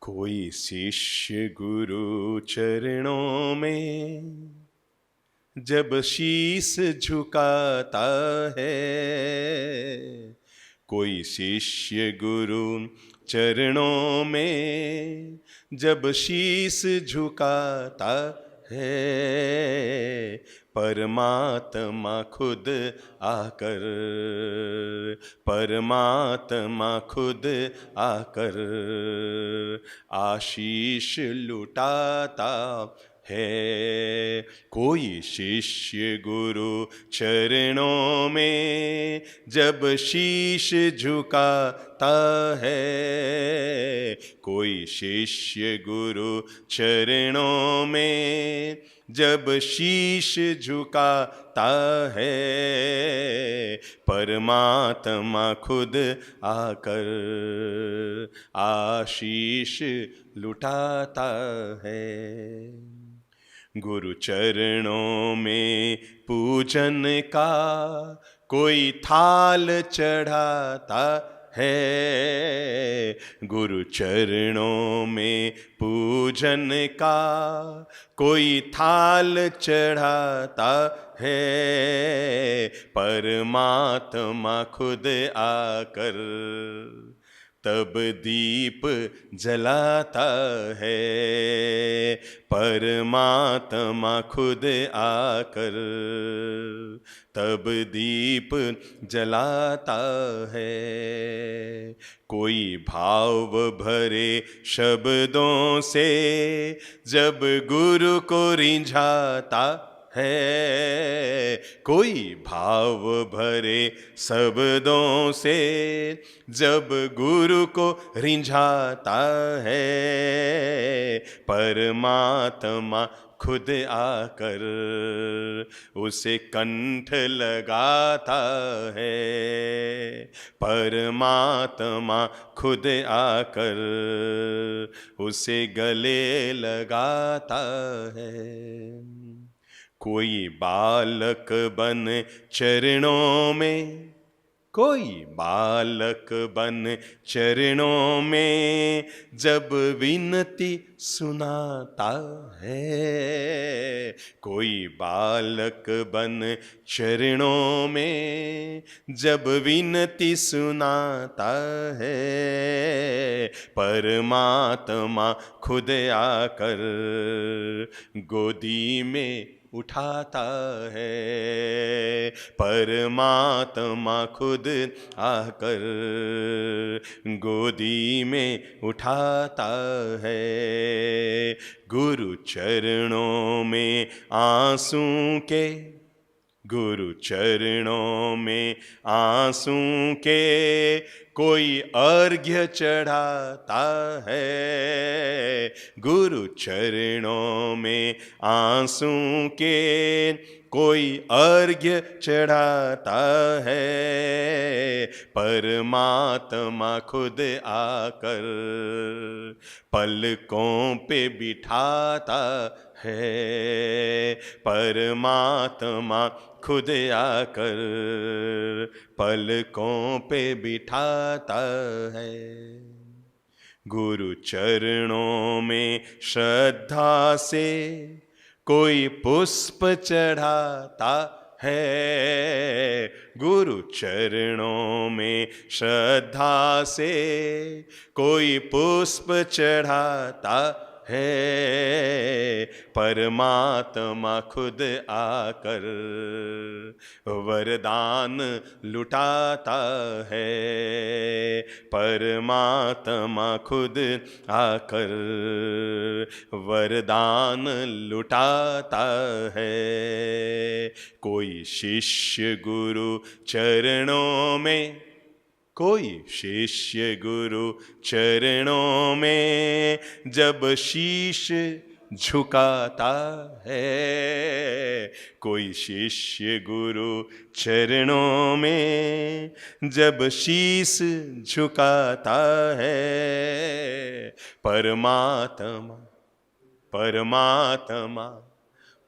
कोई शिष्य गुरु चरणों में जब शीस झुकाता है, कोई शिष्य गुरु चरणों में जब शीस झुकाता है, परमात्मा खुद आकर, परमात्मा खुद आकर आशीष लुटाता है। कोई शिष्य गुरु चरणों में जब शीश झुकाता है, कोई शिष्य गुरु चरणों में जब शीश झुकाता है, परमात्मा खुद आकर आशीष लुटाता है। गुरु चरणों में पूजन का कोई थाल चढ़ाता है, गुरु चरणों में पूजन का कोई थाल चढ़ाता है, परमात्मा खुद आकर तब दीप जलाता है, परमात्मा खुद आकर तब दीप जलाता है। कोई भाव भरे शब्दों से जब गुरु को रिझाता है, कोई भाव भरे शब्दों से जब गुरु को रिझाता है, परमात्मा खुद आकर उसे कंठ लगाता है, परमात्मा खुद आकर उसे गले लगाता है। कोई बालक बन चरणों में, कोई बालक बन चरणों में जब विनती सुनाता है, कोई बालक बन चरणों में जब विनती सुनाता है, परमात्मा खुद आकर गोदी में उठाता है, परमात्मा खुद आकर गोदी में उठाता है। गुरु चरणों में आंसू के, गुरु चरणों में आंसू के कोई अर्घ्य चढ़ाता है, गुरु चरणों में आंसू के कोई अर्घ्य चढ़ाता है, परमात्मा खुद आकर पलकों पे बिठाता है, परमात्मा खुद आकर पलकों पे बिठाता है। गुरु चरणों में श्रद्धा से कोई पुष्प चढ़ाता है, गुरु चरणों में श्रद्धा से कोई पुष्प चढ़ाता है, परमात्मा खुद आकर वरदान लुटाता है, परमात्मा खुद आकर वरदान लुटाता है। कोई शिष्य गुरु चरणों में, कोई शिष्य गुरु चरणों में जब शीश झुकाता है, कोई शिष्य गुरु चरणों में जब शीश झुकाता है, परमात्मा परमात्मा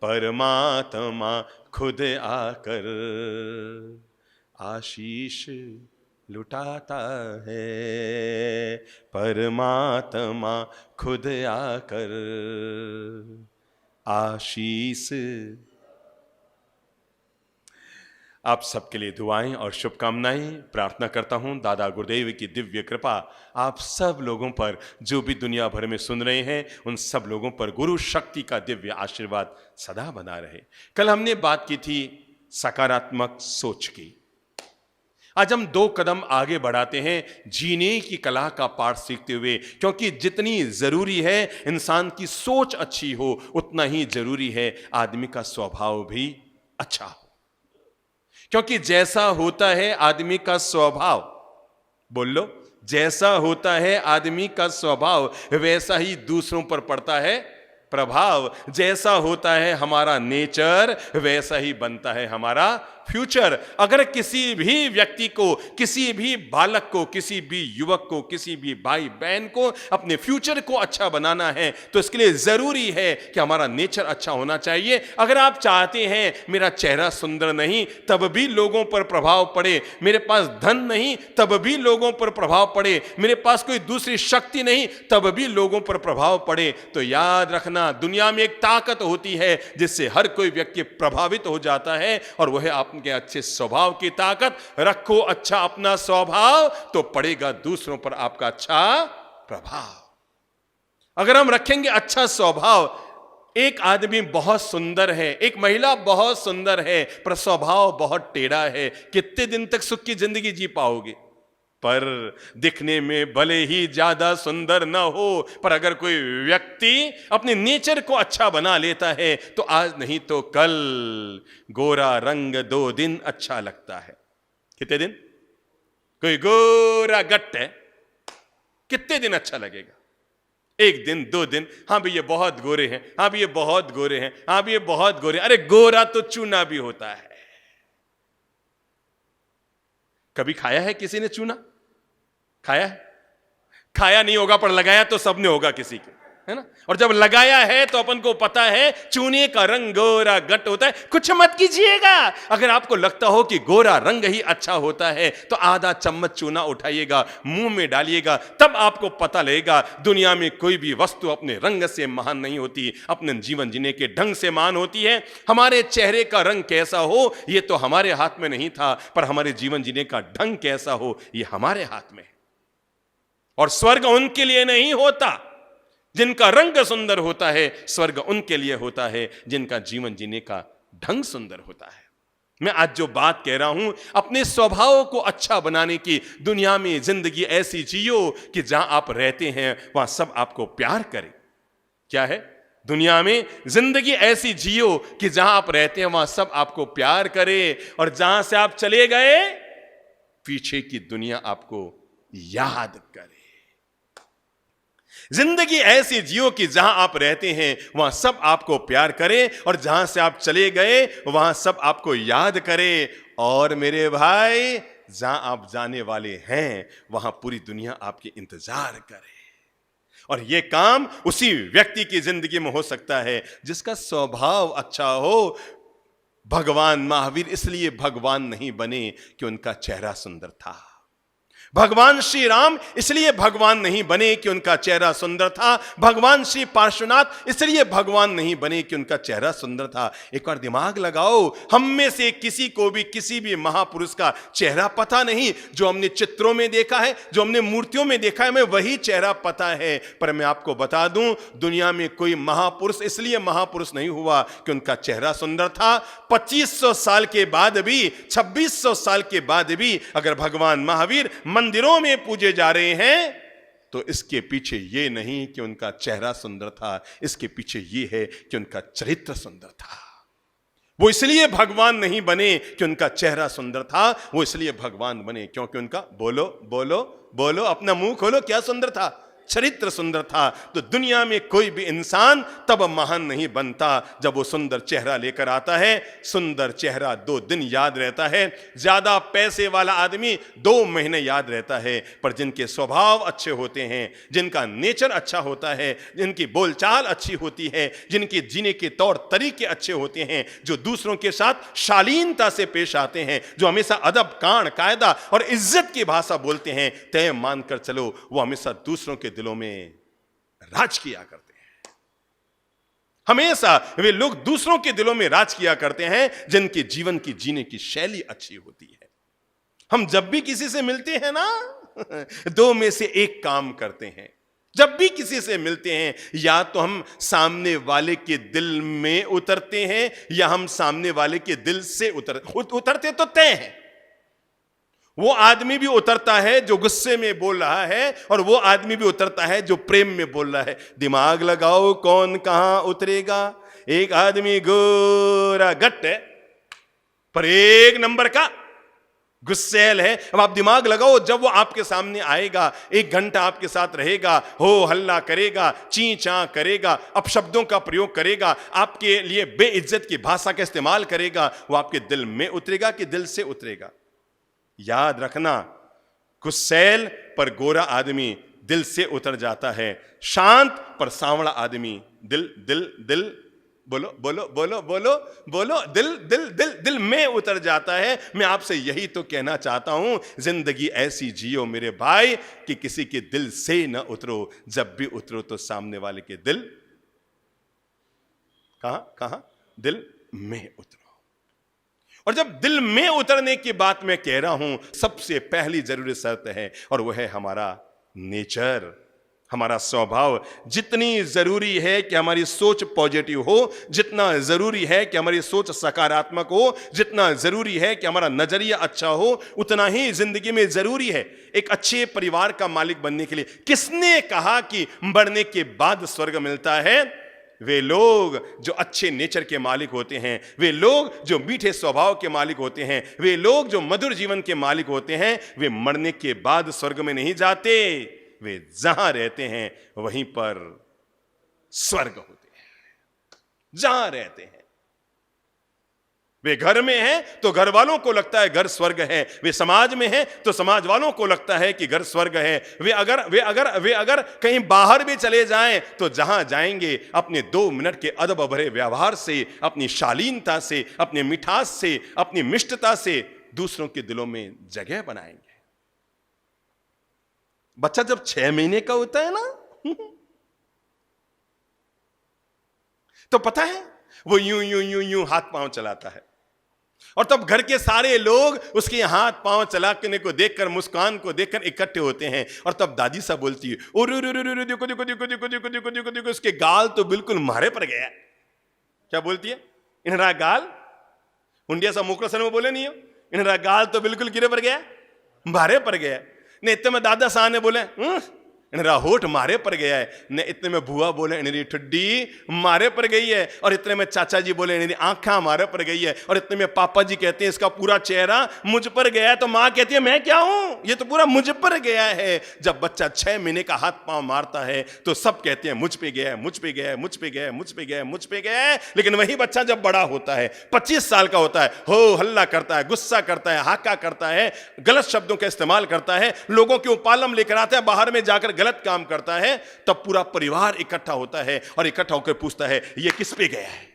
परमात्मा खुद आकर आशीष लुटाता है परमात्मा खुद आकर आशीष। आप सबके लिए दुआएं और शुभकामनाएं प्रार्थना करता हूं। दादा गुरुदेव की दिव्य कृपा आप सब लोगों पर, जो भी दुनिया भर में सुन रहे हैं उन सब लोगों पर गुरु शक्ति का दिव्य आशीर्वाद सदा बना रहे। कल हमने बात की थी सकारात्मक सोच की। आज हम 2 कदम आगे बढ़ाते हैं जीने की कला का पाठ सीखते हुए, क्योंकि जितनी जरूरी है इंसान की सोच अच्छी हो, उतना ही जरूरी है आदमी का स्वभाव भी अच्छा हो। क्योंकि जैसा होता है आदमी का स्वभाव, बोल लो, जैसा होता है आदमी का स्वभाव वैसा ही दूसरों पर पड़ता है प्रभाव। जैसा होता है हमारा नेचर वैसा ही बनता है हमारा फ्यूचर। अगर किसी भी व्यक्ति को, किसी भी बालक को, किसी भी युवक को, किसी भी भाई बहन को अपने फ्यूचर को अच्छा बनाना है तो इसके लिए जरूरी है कि हमारा नेचर अच्छा होना चाहिए। अगर आप चाहते हैं मेरा चेहरा सुंदर नहीं तब भी लोगों पर प्रभाव पड़े, मेरे पास धन नहीं तब भी लोगों पर प्रभाव पड़े, मेरे पास कोई दूसरी शक्ति नहीं तब भी लोगों पर प्रभाव पड़े, तो याद रखना दुनिया में एक ताकत होती है जिससे हर कोई व्यक्ति प्रभावित हो जाता है, और वह आप के अच्छे स्वभाव की ताकत। रखो अच्छा अपना स्वभाव तो पड़ेगा दूसरों पर आपका अच्छा प्रभाव। अगर हम रखेंगे अच्छा स्वभाव, एक आदमी बहुत सुंदर है, एक महिला बहुत सुंदर है पर स्वभाव बहुत टेढ़ा है, कितने दिन तक सुख की जिंदगी जी पाओगे? पर दिखने में भले ही ज्यादा सुंदर ना हो, पर अगर कोई व्यक्ति अपने नेचर को अच्छा बना लेता है तो आज नहीं तो कल गोरा रंग 2 दिन अच्छा लगता है। कितने दिन? कोई गोरा गट्ट है, कितने दिन अच्छा लगेगा? 1 दिन 2 दिन, हाँ भी ये बहुत गोरे हैं, हाँ भी ये बहुत गोरे हैं, हाँ भी ये बहुत गोरे। अरे गोरा तो चूना भी होता है। कभी खाया है किसी ने चूना? खाया है? खाया नहीं होगा पर लगाया तो सबने होगा किसी के, है ना? और जब लगाया है तो अपन को पता है चूने का रंग गोरा गट होता है। कुछ मत कीजिएगा, अगर आपको लगता हो कि गोरा रंग ही अच्छा होता है तो आधा चम्मच चूना उठाइएगा, मुंह में डालिएगा, तब आपको पता लगेगा दुनिया में कोई भी वस्तु अपने रंग से महान नहीं होती, अपने जीवन जीने के ढंग से महान होती है। हमारे चेहरे का रंग कैसा हो ये तो हमारे हाथ में नहीं था, पर हमारे जीवन जीने का ढंग कैसा हो ये हमारे हाथ में है। और स्वर्ग उनके लिए नहीं होता जिनका रंग सुंदर होता है, स्वर्ग उनके लिए होता है जिनका जीवन जीने का ढंग सुंदर होता है। मैं आज जो बात कह रहा हूं अपने स्वभाव को अच्छा बनाने की, दुनिया में जिंदगी ऐसी जियो कि जहां आप रहते हैं वहां सब आपको प्यार करें। क्या है? दुनिया में जिंदगी ऐसी जियो कि जहां आप रहते हैं वहां सब आपको प्यार करे, और जहां से आप चले गए पीछे की दुनिया आपको याद करे। जिंदगी ऐसी जियो कि जहां आप रहते हैं वहां सब आपको प्यार करे, और जहां से आप चले गए वहां सब आपको याद करे। और मेरे भाई, जहां आप जाने वाले हैं वहां पूरी दुनिया आपके इंतजार करे। और यह काम उसी व्यक्ति की जिंदगी में हो सकता है जिसका स्वभाव अच्छा हो। भगवान महावीर इसलिए भगवान नहीं बने कि उनका चेहरा सुंदर था। भगवान श्री राम इसलिए भगवान नहीं बने कि उनका चेहरा सुंदर था। भगवान श्री पार्श्वनाथ इसलिए भगवान नहीं बने कि उनका चेहरा सुंदर था। एक बार दिमाग लगाओ, हम में से किसी को भी किसी भी महापुरुष का चेहरा पता नहीं। जो हमने चित्रों में देखा है, जो हमने मूर्तियों में देखा है, हमें वही चेहरा पता है। पर मैं आपको बता दूं, दुनिया में कोई महापुरुष इसलिए महापुरुष नहीं हुआ कि उनका चेहरा सुंदर था। 2500 साल के बाद भी, 2600 साल के बाद भी अगर भगवान महावीर मंदिरों में पूजे जा रहे हैं तो इसके पीछे यह नहीं कि उनका चेहरा सुंदर था, इसके पीछे यह है कि उनका चरित्र सुंदर था। वो इसलिए भगवान नहीं बने कि उनका चेहरा सुंदर था, वो इसलिए भगवान बने क्योंकि उनका, बोलो बोलो बोलो, अपना मुंह खोलो, क्या सुंदर था? चरित्र सुंदर था तो दुनिया में कोई भी इंसान तब महान नहीं बनता जब वो सुंदर चेहरा लेकर आता है। सुंदर चेहरा 2 दिन याद रहता है, ज्यादा पैसे वाला आदमी 2 महीने याद रहता है, पर जिनके स्वभाव अच्छे होते हैं, जिनका नेचर अच्छा होता है, जिनकी बोलचाल अच्छी होती है, जिनके जीने के तौर तरीके अच्छे होते हैं, जो दूसरों के साथ शालीनता से पेश आते हैं, जो हमेशा अदब, कान, कायदा और इज्जत की भाषा बोलते हैं, तय मानकर चलो वो हमेशा दूसरों के दिलों में राज किया करते हैं। हमेशा वे लोग दूसरों के दिलों में राज किया करते हैं जिनके जीवन की जीने की शैली अच्छी होती है। हम जब भी किसी से मिलते हैं ना, 2 में से एक काम करते हैं। जब भी किसी से मिलते हैं, या तो हम सामने वाले के दिल में उतरते हैं या हम सामने वाले के दिल से उतरते तो तय है। वो आदमी भी उतरता है जो गुस्से में बोल रहा है, और वो आदमी भी उतरता है जो प्रेम में बोल रहा है। दिमाग लगाओ कौन कहां उतरेगा। एक आदमी गोरा गट है पर 1 नंबर का गुस्सेल है। अब आप दिमाग लगाओ, जब वो आपके सामने आएगा, 1 घंटा आपके साथ रहेगा, हो हल्ला करेगा, ची चा करेगा, अपशब्दों का प्रयोग करेगा, आपके लिए बेइज्जत की भाषा का इस्तेमाल करेगा, वो आपके दिल में उतरेगा कि दिल से उतरेगा। याद रखना, गुस्सेल पर गोरा आदमी दिल से उतर जाता है, शांत पर सांवला आदमी दिल दिल दिल बोलो बोलो बोलो बोलो बोलो दिल दिल दिल दिल में उतर जाता है। मैं आपसे यही तो कहना चाहता हूं, जिंदगी ऐसी जियो मेरे भाई कि किसी के दिल से न उतरो, जब भी उतरो तो सामने वाले के दिल कहां दिल में उतरो। और जब दिल में उतरने की बात मैं कह रहा हूं, सबसे पहली जरूरी शर्त है, और वह है हमारा नेचर, हमारा स्वभाव। जितनी जरूरी है कि हमारी सोच पॉजिटिव हो, जितना जरूरी है कि हमारी सोच सकारात्मक हो, जितना जरूरी है कि हमारा नजरिया अच्छा हो, उतना ही जिंदगी में जरूरी है एक अच्छे परिवार का मालिक बनने के लिए। किसने कहा कि मरने के बाद स्वर्ग मिलता है? वे लोग जो अच्छे नेचर के मालिक होते हैं, वे लोग जो मीठे स्वभाव के मालिक होते हैं, वे लोग जो मधुर जीवन के मालिक होते हैं, वे मरने के बाद स्वर्ग में नहीं जाते, वे जहां रहते हैं वहीं पर स्वर्ग होते हैं। जहां रहते हैं, वे घर में हैं तो घर वालों को लगता है घर स्वर्ग है, वे समाज में हैं तो समाज वालों को लगता है कि घर स्वर्ग है। वे अगर कहीं बाहर भी चले जाएं तो जहां जाएंगे अपने 2 मिनट के अदब भरे व्यवहार से, अपनी शालीनता से, अपने मिठास से, अपनी मिष्टता से दूसरों के दिलों में जगह बनाएंगे। बच्चा जब 6 महीने का होता है ना, तो पता है वो यूं यूं यूं यूं हाथ पांव चलाता है, और तब घर के सारे लोग उसके हाथ पांव चलाने को देखकर, मुस्कान को देखकर इकट्ठे होते हैं। और तब दादी सा बोलती है, ओ रो रो रो रो, देखो देखो देखो देखो देखो देखो देखो देखो, उसके गाल तो बिल्कुल मारे पर गया। क्या बोलती है? इनरा गाल हुंडिया सा मुकरा सन में बोले नहीं हो, इनरा गाल तो बिल्कुल गिरे पर गया, मारे पर गया। ने इतने में दादा साहब ने बोले इनरा होठ मारे पर गया है। ने इतने में बुआ बोले इनरी ठुड्डी मारे पर गई है। और इतने में चाचा जी बोले इनरी आंखें मारे पर गई है। और इतने में पापा जी कहते हैं इसका पूरा चेहरा मुझ पर गया है। तो माँ कहती है मैं क्या हूं, ये तो पूरा मुझ पर गया है। जब बच्चा 6 महीने का हाथ पांव मारता है तो सब कहते हैं मुझ पे गया है, मुझ पे गया है, मुझ पे गया है, मुझ पे गया है, मुझ पे गया है। लेकिन वही बच्चा जब बड़ा होता है, 25 साल का होता है, हो हल्ला करता है, गुस्सा करता है, हाका करता है, गलत शब्दों का इस्तेमाल करता है, लोगों के उपालम लेकर आता है, बाहर में जाकर गलत काम करता है, तब पूरा परिवार इकट्ठा होता है और इकट्ठा होकर पूछता है ये किस पे गया है।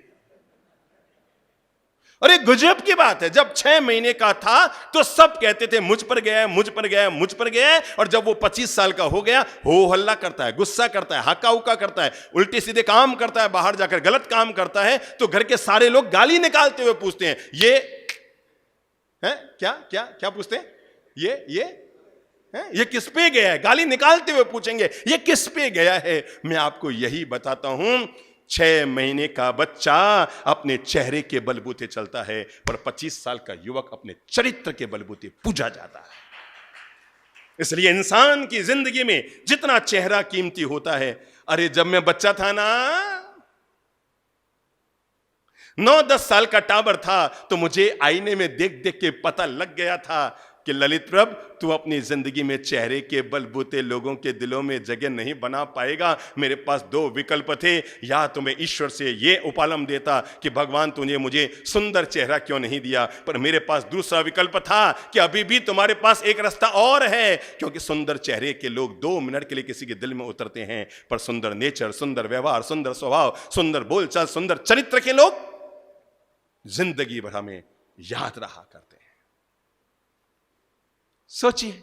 और एक गजब की बात है, जब 6 महीने का था तो सब कहते थे मुझ पर गया है, मुझ पर गया है, मुझ पर गया है। और जब वो 25 साल का हो गया, हो हल्ला करता है, गुस्सा करता है, हाका उका करता है, उल्टे सीधे काम करता है, बाहर जाकर गलत काम करता है, तो घर के सारे लोग गाली निकालते हुए पूछते हैं ये है क्या क्या क्या पूछते हैं, ये किस पे गया है? गाली निकालते हुए पूछेंगे ये किस पे गया है। मैं आपको यही बताता हूं, 6 महीने का बच्चा अपने चेहरे के बलबूते चलता है, पर 25 साल का युवक अपने चरित्र के बलबूते पूजा जाता है। इसलिए इंसान की जिंदगी में जितना चेहरा कीमती होता है। अरे जब मैं बच्चा था ना, 9-10 साल का टाबर था, तो मुझे आईने में देख देख के पता लग गया था कि ललित प्रभ तू अपनी जिंदगी में चेहरे के बलबूते लोगों के दिलों में जगह नहीं बना पाएगा। मेरे पास दो विकल्प थे, या तो मैं ईश्वर से ये उपालम देता कि भगवान तूने मुझे सुंदर चेहरा क्यों नहीं दिया, पर मेरे पास दूसरा विकल्प था कि अभी भी तुम्हारे पास एक रास्ता और है, क्योंकि सुंदर चेहरे के लोग 2 मिनट के लिए किसी के दिल में उतरते हैं, पर सुंदर नेचर, सुंदर व्यवहार, सुंदर स्वभाव, सुंदर बोलचाल, सुंदर चरित्र के लोग जिंदगी भर हमें याद रहा करते हैं। सोचिए,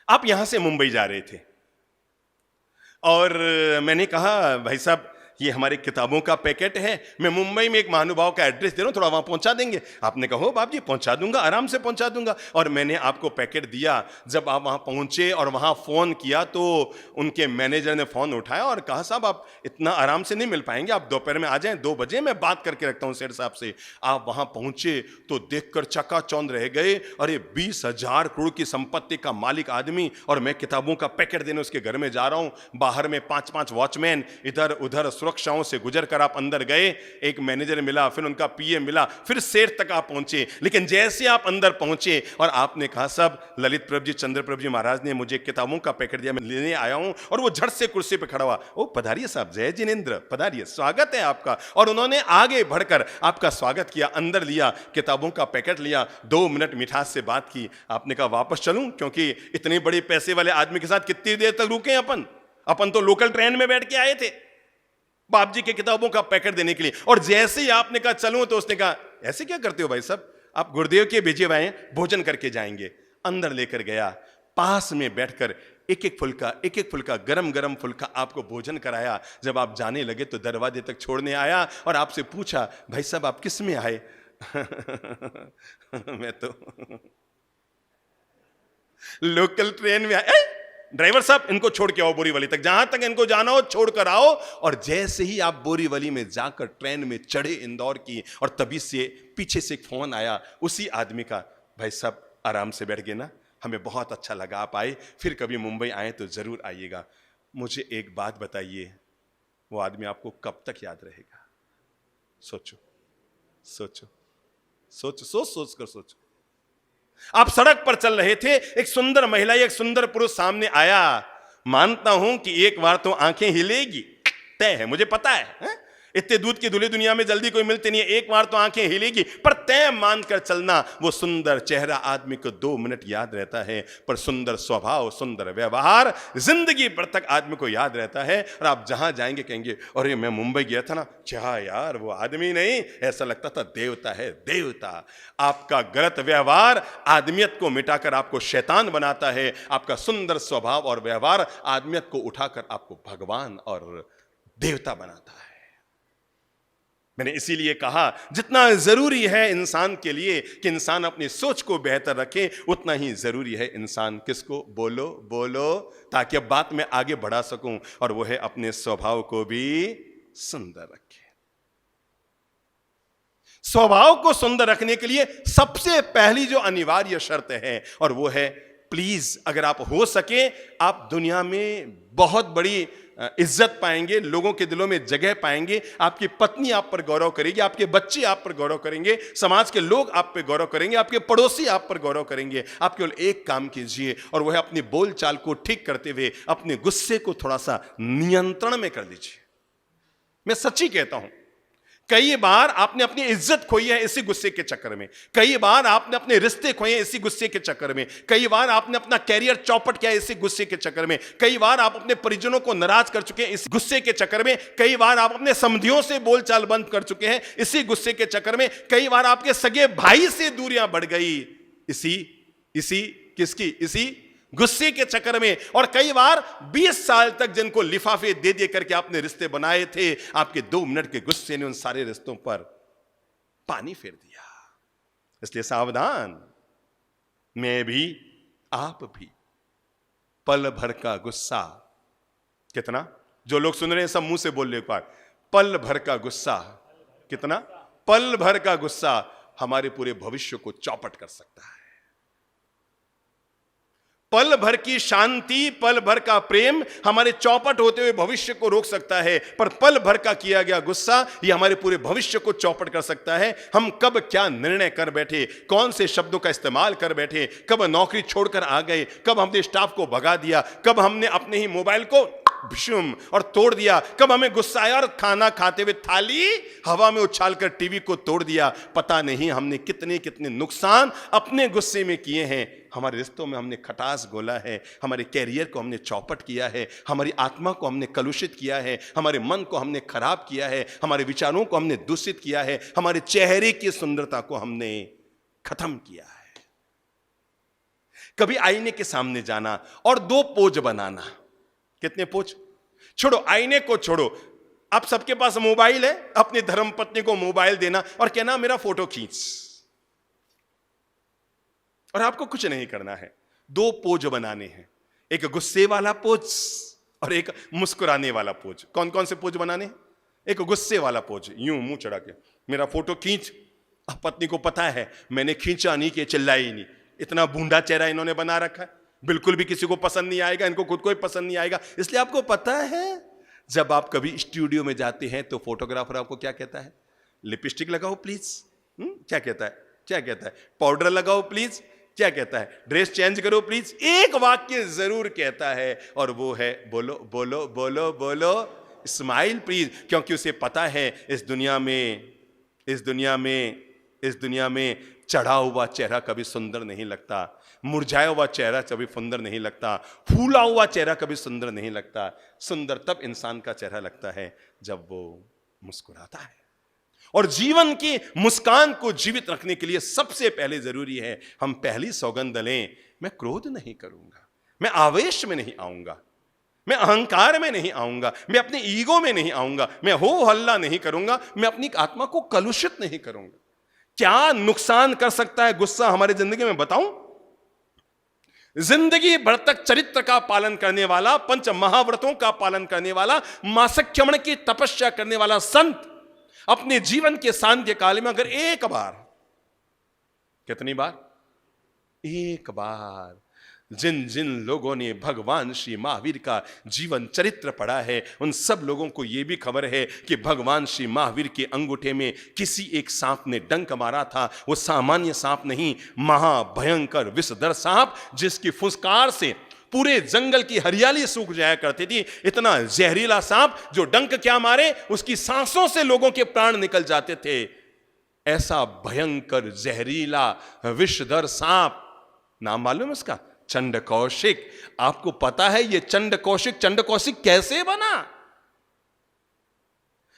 आप यहां से मुंबई जा रहे थे और मैंने कहा भाई साहब ये हमारी किताबों का पैकेट है, मैं मुंबई में एक महानुभाव का एड्रेस दे रहा हूं, थोड़ा वहां पहुंचा देंगे। आपने कहा हो बाप जी पहुंचा दूंगा, आराम से पहुंचा दूंगा। और मैंने आपको पैकेट दिया। जब आप वहां पहुंचे और वहां फोन किया तो उनके मैनेजर ने फोन उठाया और कहा साहब आप इतना आराम से नहीं मिल पाएंगे, आप दोपहर में आ जाएं, 2 बजे मैं बात करके रखता हूं सेठ साहब से। आप वहां पहुंचे तो देखकर चकाचौंध रह गए, अरे 20,000 करोड़ की संपत्ति का मालिक आदमी, और मैं किताबों का पैकेट देने उसके घर में जा रहा हूं। बाहर में 5-5 वॉचमैन इधर उधर सुरक्षाओं से गुजर कर आप अंदर गए। एक मैनेजर मिला, फिर उनका पीए मिला, फिर सेठ तक आप पहुंचे। लेकिन जैसे आप अंदर पहुंचे और आपने कहा साहब ललित प्रभ जी, चंद्र प्रभ जी महाराज ने मुझे किताबों का पैकेट दिया, मैं लेने आया हूं, और वो झट से कुर्सी पे खड़ा हुआ, ओ पधारिए साहब, जय जिनेंद्र, पधारिए, स्वागत है आपका। और उन्होंने आगे बढ़कर आपका स्वागत किया, अंदर लिया, किताबों का पैकेट लिया, 2 मिनट मिठास से बात की। आपने कहा वापस चलूं, क्योंकि इतने बड़े पैसे वाले आदमी के साथ कितनी देर तक रुके अपन तो लोकल ट्रेन में बैठ के आए थे बाप जी के किताबों का पैकेट देने के लिए। और जैसे ही आपने कहा चलूं तो उसने कहा ऐसे क्या करते हो भाई साहब, आप गुरुदेव के भेजे हुए हैं, भोजन करके जाएंगे। अंदर लेकर गया, पास में बैठकर एक एक फुल्का गरम गरम फुल्का आपको भोजन कराया। जब आप जाने लगे तो दरवाजे तक छोड़ने आया और आपसे पूछा भाई साहब आप किस में आए? मैं तो लोकल ट्रेन में आया। ड्राइवर साहब इनको छोड़ के आओ बोरीवली तक, जहां तक इनको जाना हो छोड़ कर आओ। और जैसे ही आप बोरीवली में जाकर ट्रेन में चढ़े इंदौर की, और तभी से पीछे से एक फोन आया उसी आदमी का, भाई साहब आराम से बैठ गए ना, हमें बहुत अच्छा लगा आप आए, फिर कभी मुंबई आए तो जरूर आइएगा। मुझे एक बात बताइए, वो आदमी आपको कब तक याद रहेगा? सोचो सोचो सोचो, सोच कर सोचो। आप सड़क पर चल रहे थे, एक सुंदर महिला, एक सुंदर पुरुष सामने आया। मानता हूं कि एक बार तो आंखें हिलेगी, तय है, मुझे पता है? इतने दूध की धुली दुनिया में जल्दी कोई मिलती नहीं है, एक बार तो आंखें हिलेगी, पर तय मानकर चलना। वो सुंदर चेहरा आदमी को 2 मिनट याद रहता है, पर सुंदर स्वभाव, सुंदर व्यवहार जिंदगी भर तक आदमी को याद रहता है। और आप जहां जाएंगे कहेंगे अरे मैं मुंबई गया था ना, क्या यार वो आदमी नहीं, ऐसा लगता था देवता है, देवता। आपका गलत व्यवहार आदमियत को मिटाकर आपको शैतान बनाता है, आपका सुंदर स्वभाव और व्यवहार आदमियत को उठाकर आपको भगवान और देवता बनाता है। मैंने इसीलिए कहा जितना जरूरी है इंसान के लिए कि इंसान अपनी सोच को बेहतर रखे, उतना ही जरूरी है इंसान किसको बोलो, ताकि अब बात में आगे बढ़ा सकूं, और वो है अपने स्वभाव को भी सुंदर रखे। स्वभाव को सुंदर रखने के लिए सबसे पहली जो अनिवार्य शर्त है, और वो है प्लीज, अगर आप हो सके आप दुनिया में बहुत बड़ी इज्जत पाएंगे, लोगों के दिलों में जगह पाएंगे, आपकी पत्नी आप पर गौरव करेगी, आपके बच्चे आप पर गौरव करेंगे, समाज के लोग आप पर गौरव करेंगे, आपके पड़ोसी आप पर गौरव करेंगे। आप केवल एक काम कीजिए, और वह है अपनी बोलचाल को ठीक करते हुए अपने गुस्से को थोड़ा सा नियंत्रण में कर लीजिए। मैं सच्ची कहता हूं, कई बार आपने अपनी इज्जत खोई है इसी गुस्से के चक्कर में, कई बार आपने अपने रिश्ते खोए हैं इसी गुस्से के चक्कर में, कई बार आपने अपना कैरियर चौपट किया है इसी गुस्से के चक्कर में, कई बार आप अपने परिजनों को नाराज कर चुके हैं इसी गुस्से के चक्कर में, कई बार आप अपने समधियों से बोलचाल बंद कर चुके हैं इसी गुस्से के चक्कर में, कई बार आपके सगे भाई से दूरियां बढ़ गई इसी गुस्से के चक्कर में। और कई बार 20 साल तक जिनको लिफाफे दे दे करके आपने रिश्ते बनाए थे, आपके 2 मिनट के गुस्से ने उन सारे रिश्तों पर पानी फेर दिया। इसलिए सावधान, मैं भी आप भी। पल भर का गुस्सा, कितना, जो लोग सुन रहे हैं सब मुंह से बोल ले एक बार, पल भर का गुस्सा, कितना, पल भर का गुस्सा हमारे पूरे भविष्य को चौपट कर सकता है। पल भर की शांति, पल भर का प्रेम हमारे चौपट होते हुए भविष्य को रोक सकता है, पर पल भर का किया गया गुस्सा ये हमारे पूरे भविष्य को चौपट कर सकता है। हम कब क्या निर्णय कर बैठे, कौन से शब्दों का इस्तेमाल कर बैठे, कब नौकरी छोड़कर आ गए, कब हमने स्टाफ को भगा दिया, कब हमने अपने ही मोबाइल को भुशुम और तोड़ दिया, कब हमें गुस्सा आया और खाना खाते हुए थाली हवा में उछालकर टीवी को तोड़ दिया। पता नहीं हमने कितने कितने नुकसान अपने गुस्से में किए हैं। हमारे रिश्तों में हमने खटास घोला है, हमारे कैरियर को हमने चौपट किया है, हमारी आत्मा को हमने कलुषित किया है, हमारे मन को हमने खराब किया है, हमारे विचारों को हमने दूषित किया है, हमारे चेहरे की सुंदरता को हमने खत्म किया है। कभी आईने के सामने जाना और 2 पोज बनाना। कितने पोज? छोड़ो, आईने को छोड़ो, आप सबके पास मोबाइल है, अपनी धर्मपत्नी को मोबाइल देना और कहना मेरा फोटो खींच, और आपको कुछ नहीं करना है। 2 पोज बनाने हैं, एक गुस्से वाला पोज और एक मुस्कुराने वाला पोज। कौन कौन से पोज बनाने हैं? एक गुस्से वाला पोज, यूं मुंह चढ़ा के मेरा फोटो खींच। अब पत्नी को पता है मैंने खींचा नहीं कि चिल्लाई नहीं, इतना बूंदा चेहरा इन्होंने बना रखा है, बिल्कुल भी किसी को पसंद नहीं आएगा, इनको खुद को ही पसंद नहीं आएगा। इसलिए आपको पता है जब आप कभी स्टूडियो में जाते हैं तो फोटोग्राफर आपको क्या कहता है? लिपस्टिक लगाओ प्लीज, क्या कहता है? क्या कहता है? पाउडर लगाओ प्लीज, क्या कहता है? ड्रेस चेंज करो प्लीज। एक वाक्य जरूर कहता है और वो है बोलो बोलो बोलो बोलो स्माइल प्लीज, क्योंकि उसे पता है इस दुनिया में चढ़ा हुआ चेहरा कभी सुंदर नहीं लगता, मुरझाया हुआ चेहरा कभी सुंदर नहीं लगता, फूला हुआ चेहरा कभी सुंदर नहीं लगता। सुंदर तब इंसान का चेहरा लगता है जब वो मुस्कुराता है। और जीवन की मुस्कान को जीवित रखने के लिए सबसे पहले जरूरी है हम पहली सौगंध लें, मैं क्रोध नहीं करूंगा, मैं आवेश में नहीं आऊंगा, मैं अहंकार में नहीं आऊंगा, मैं अपने ईगो में नहीं आऊंगा, मैं हो हल्ला नहीं करूंगा, मैं अपनी आत्मा को कलुषित नहीं करूंगा। क्या नुकसान कर सकता है गुस्सा हमारी जिंदगी में, बताऊं? जिंदगी भर तक चरित्र का पालन करने वाला, 5 महाव्रतों का पालन करने वाला, मासख्यमण की तपस्या करने वाला संत अपने जीवन के सांध्य काल में अगर एक बार, कितनी बार? एक बार जिन जिन लोगों ने भगवान श्री महावीर का जीवन चरित्र पढ़ा है उन सब लोगों को यह भी खबर है कि भगवान श्री महावीर के अंगूठे में किसी एक सांप ने डंक मारा था। वो सामान्य सांप नहीं, महाभयंकर विषधर सांप, जिसकी फुसकार से पूरे जंगल की हरियाली सूख जाया करती थी। इतना जहरीला सांप जो डंक क्या मारे, उसकी सांसों से लोगों के प्राण निकल जाते थे। ऐसा भयंकर जहरीला विषधर सांप, नाम मालूम है उसका? चंड कौशिक। आपको पता है ये चंड कौशिक कैसे बना?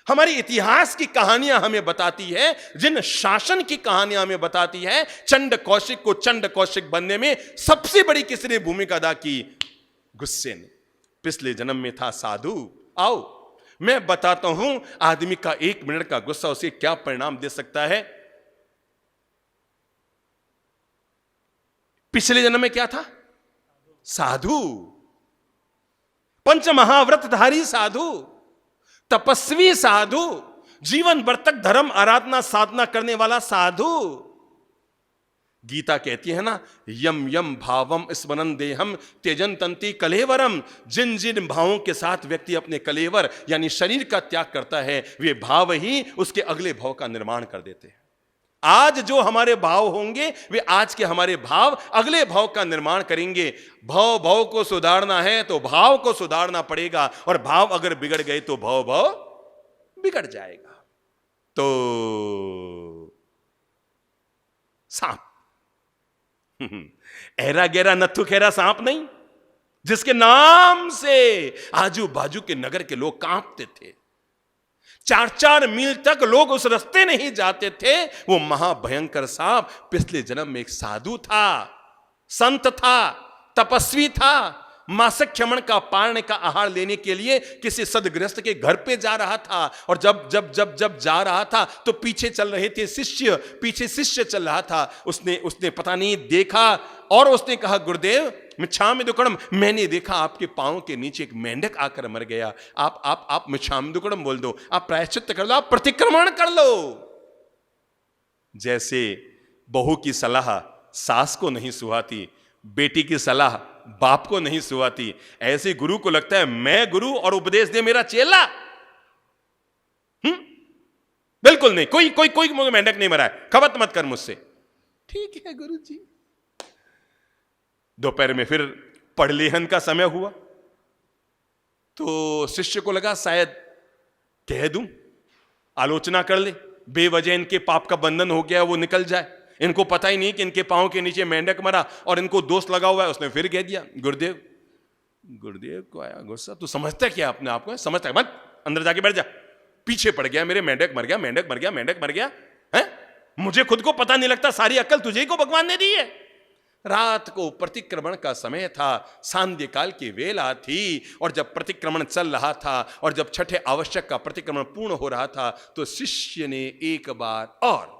हमारी इतिहास की कहानियां हमें बताती है, जिन शासन की कहानियां हमें बताती है, चंड कौशिक को चंड कौशिक बनने में सबसे बड़ी किसने भूमिका अदा की? गुस्से ने। पिछले जन्म में था साधु। आओ मैं बताता हूं आदमी का 1 मिनट का गुस्सा उसे क्या परिणाम दे सकता है। पिछले जन्म में क्या था? साधु, 5 महाव्रतधारी साधु, तपस्वी साधु, जीवन भर तक धर्म आराधना साधना करने वाला साधु। गीता कहती है ना, यम यम भावम स्मरन देहम त्यजन तंति कलेवरम। जिन जिन भावों के साथ व्यक्ति अपने कलेवर यानी शरीर का त्याग करता है, वे भाव ही उसके अगले भाव का निर्माण कर देते हैं। आज जो हमारे भाव होंगे वे आज के हमारे भाव अगले भाव का निर्माण करेंगे। भाव को सुधारना है तो भाव को सुधारना पड़ेगा, और भाव अगर बिगड़ गए तो भाव बिगड़ जाएगा। तो सांप, ऐरा गहरा नत्थु खेरा सांप नहीं, जिसके नाम से आजू बाजू के नगर के लोग कांपते थे। 4-4 मील तक लोग उस रास्ते नहीं जाते थे। वो महाभयंकर सांप पिछले जन्म में एक साधु था, संत था, तपस्वी था। मासख्यमण का पारण का आहार लेने के लिए किसी सदगृहस्थ के घर पे जा रहा था, और जब जा रहा था तो पीछे चल रहे थे शिष्य, पीछे शिष्य चल रहा था। उसने पता नहीं देखा और उसने कहा, गुरुदेव मिच्छामि दुक्कडम, मैंने देखा आपके पांव के नीचे एक मेंढक आकर मर गया। आप मिच्छामि दुक्कडम बोल दो, आप प्रायश्चित कर लो, आप प्रतिक्रमण कर लो। जैसे बहू की सलाह सास को नहीं सुहाती, बेटी की सलाह बाप को नहीं सुहाती। ऐसे गुरु को लगता है मैं गुरु और उपदेश दे मेरा चेला। बिल्कुल नहीं, कोई कोई कोई मुझे मेंढक नहीं मरा है, खबत मत कर मुझसे। ठीक है गुरु जी। दोपहर में फिर पढ़लेहन का समय हुआ तो शिष्य को लगा शायद कह दूं, आलोचना कर ले, बेवजह इनके पाप का बंधन हो गया वो निकल जाए। इनको पता ही नहीं कि इनके पांव के नीचे मेंढक मरा और इनको दोष लगा हुआ है। उसने फिर कह दिया गुरुदेव, गुरुदेव को आया गुस्सा, तू समझता क्या अपने आप को? समझता है मत, अंदर जाके बैठ जा। पीछे पड़ गया मेरे, मेंढक मर गया, मेंढक मर गया, मेंढक मर गया है। मुझे खुद को पता नहीं लगता, सारी अक्ल तुझे को भगवान ने दी है। रात को प्रतिक्रमण का समय था, सांध्य काल की वेला थी और जब प्रतिक्रमण चल रहा था और जब छठे आवश्यक का प्रतिक्रमण पूर्ण हो रहा था तो शिष्य ने एक बार और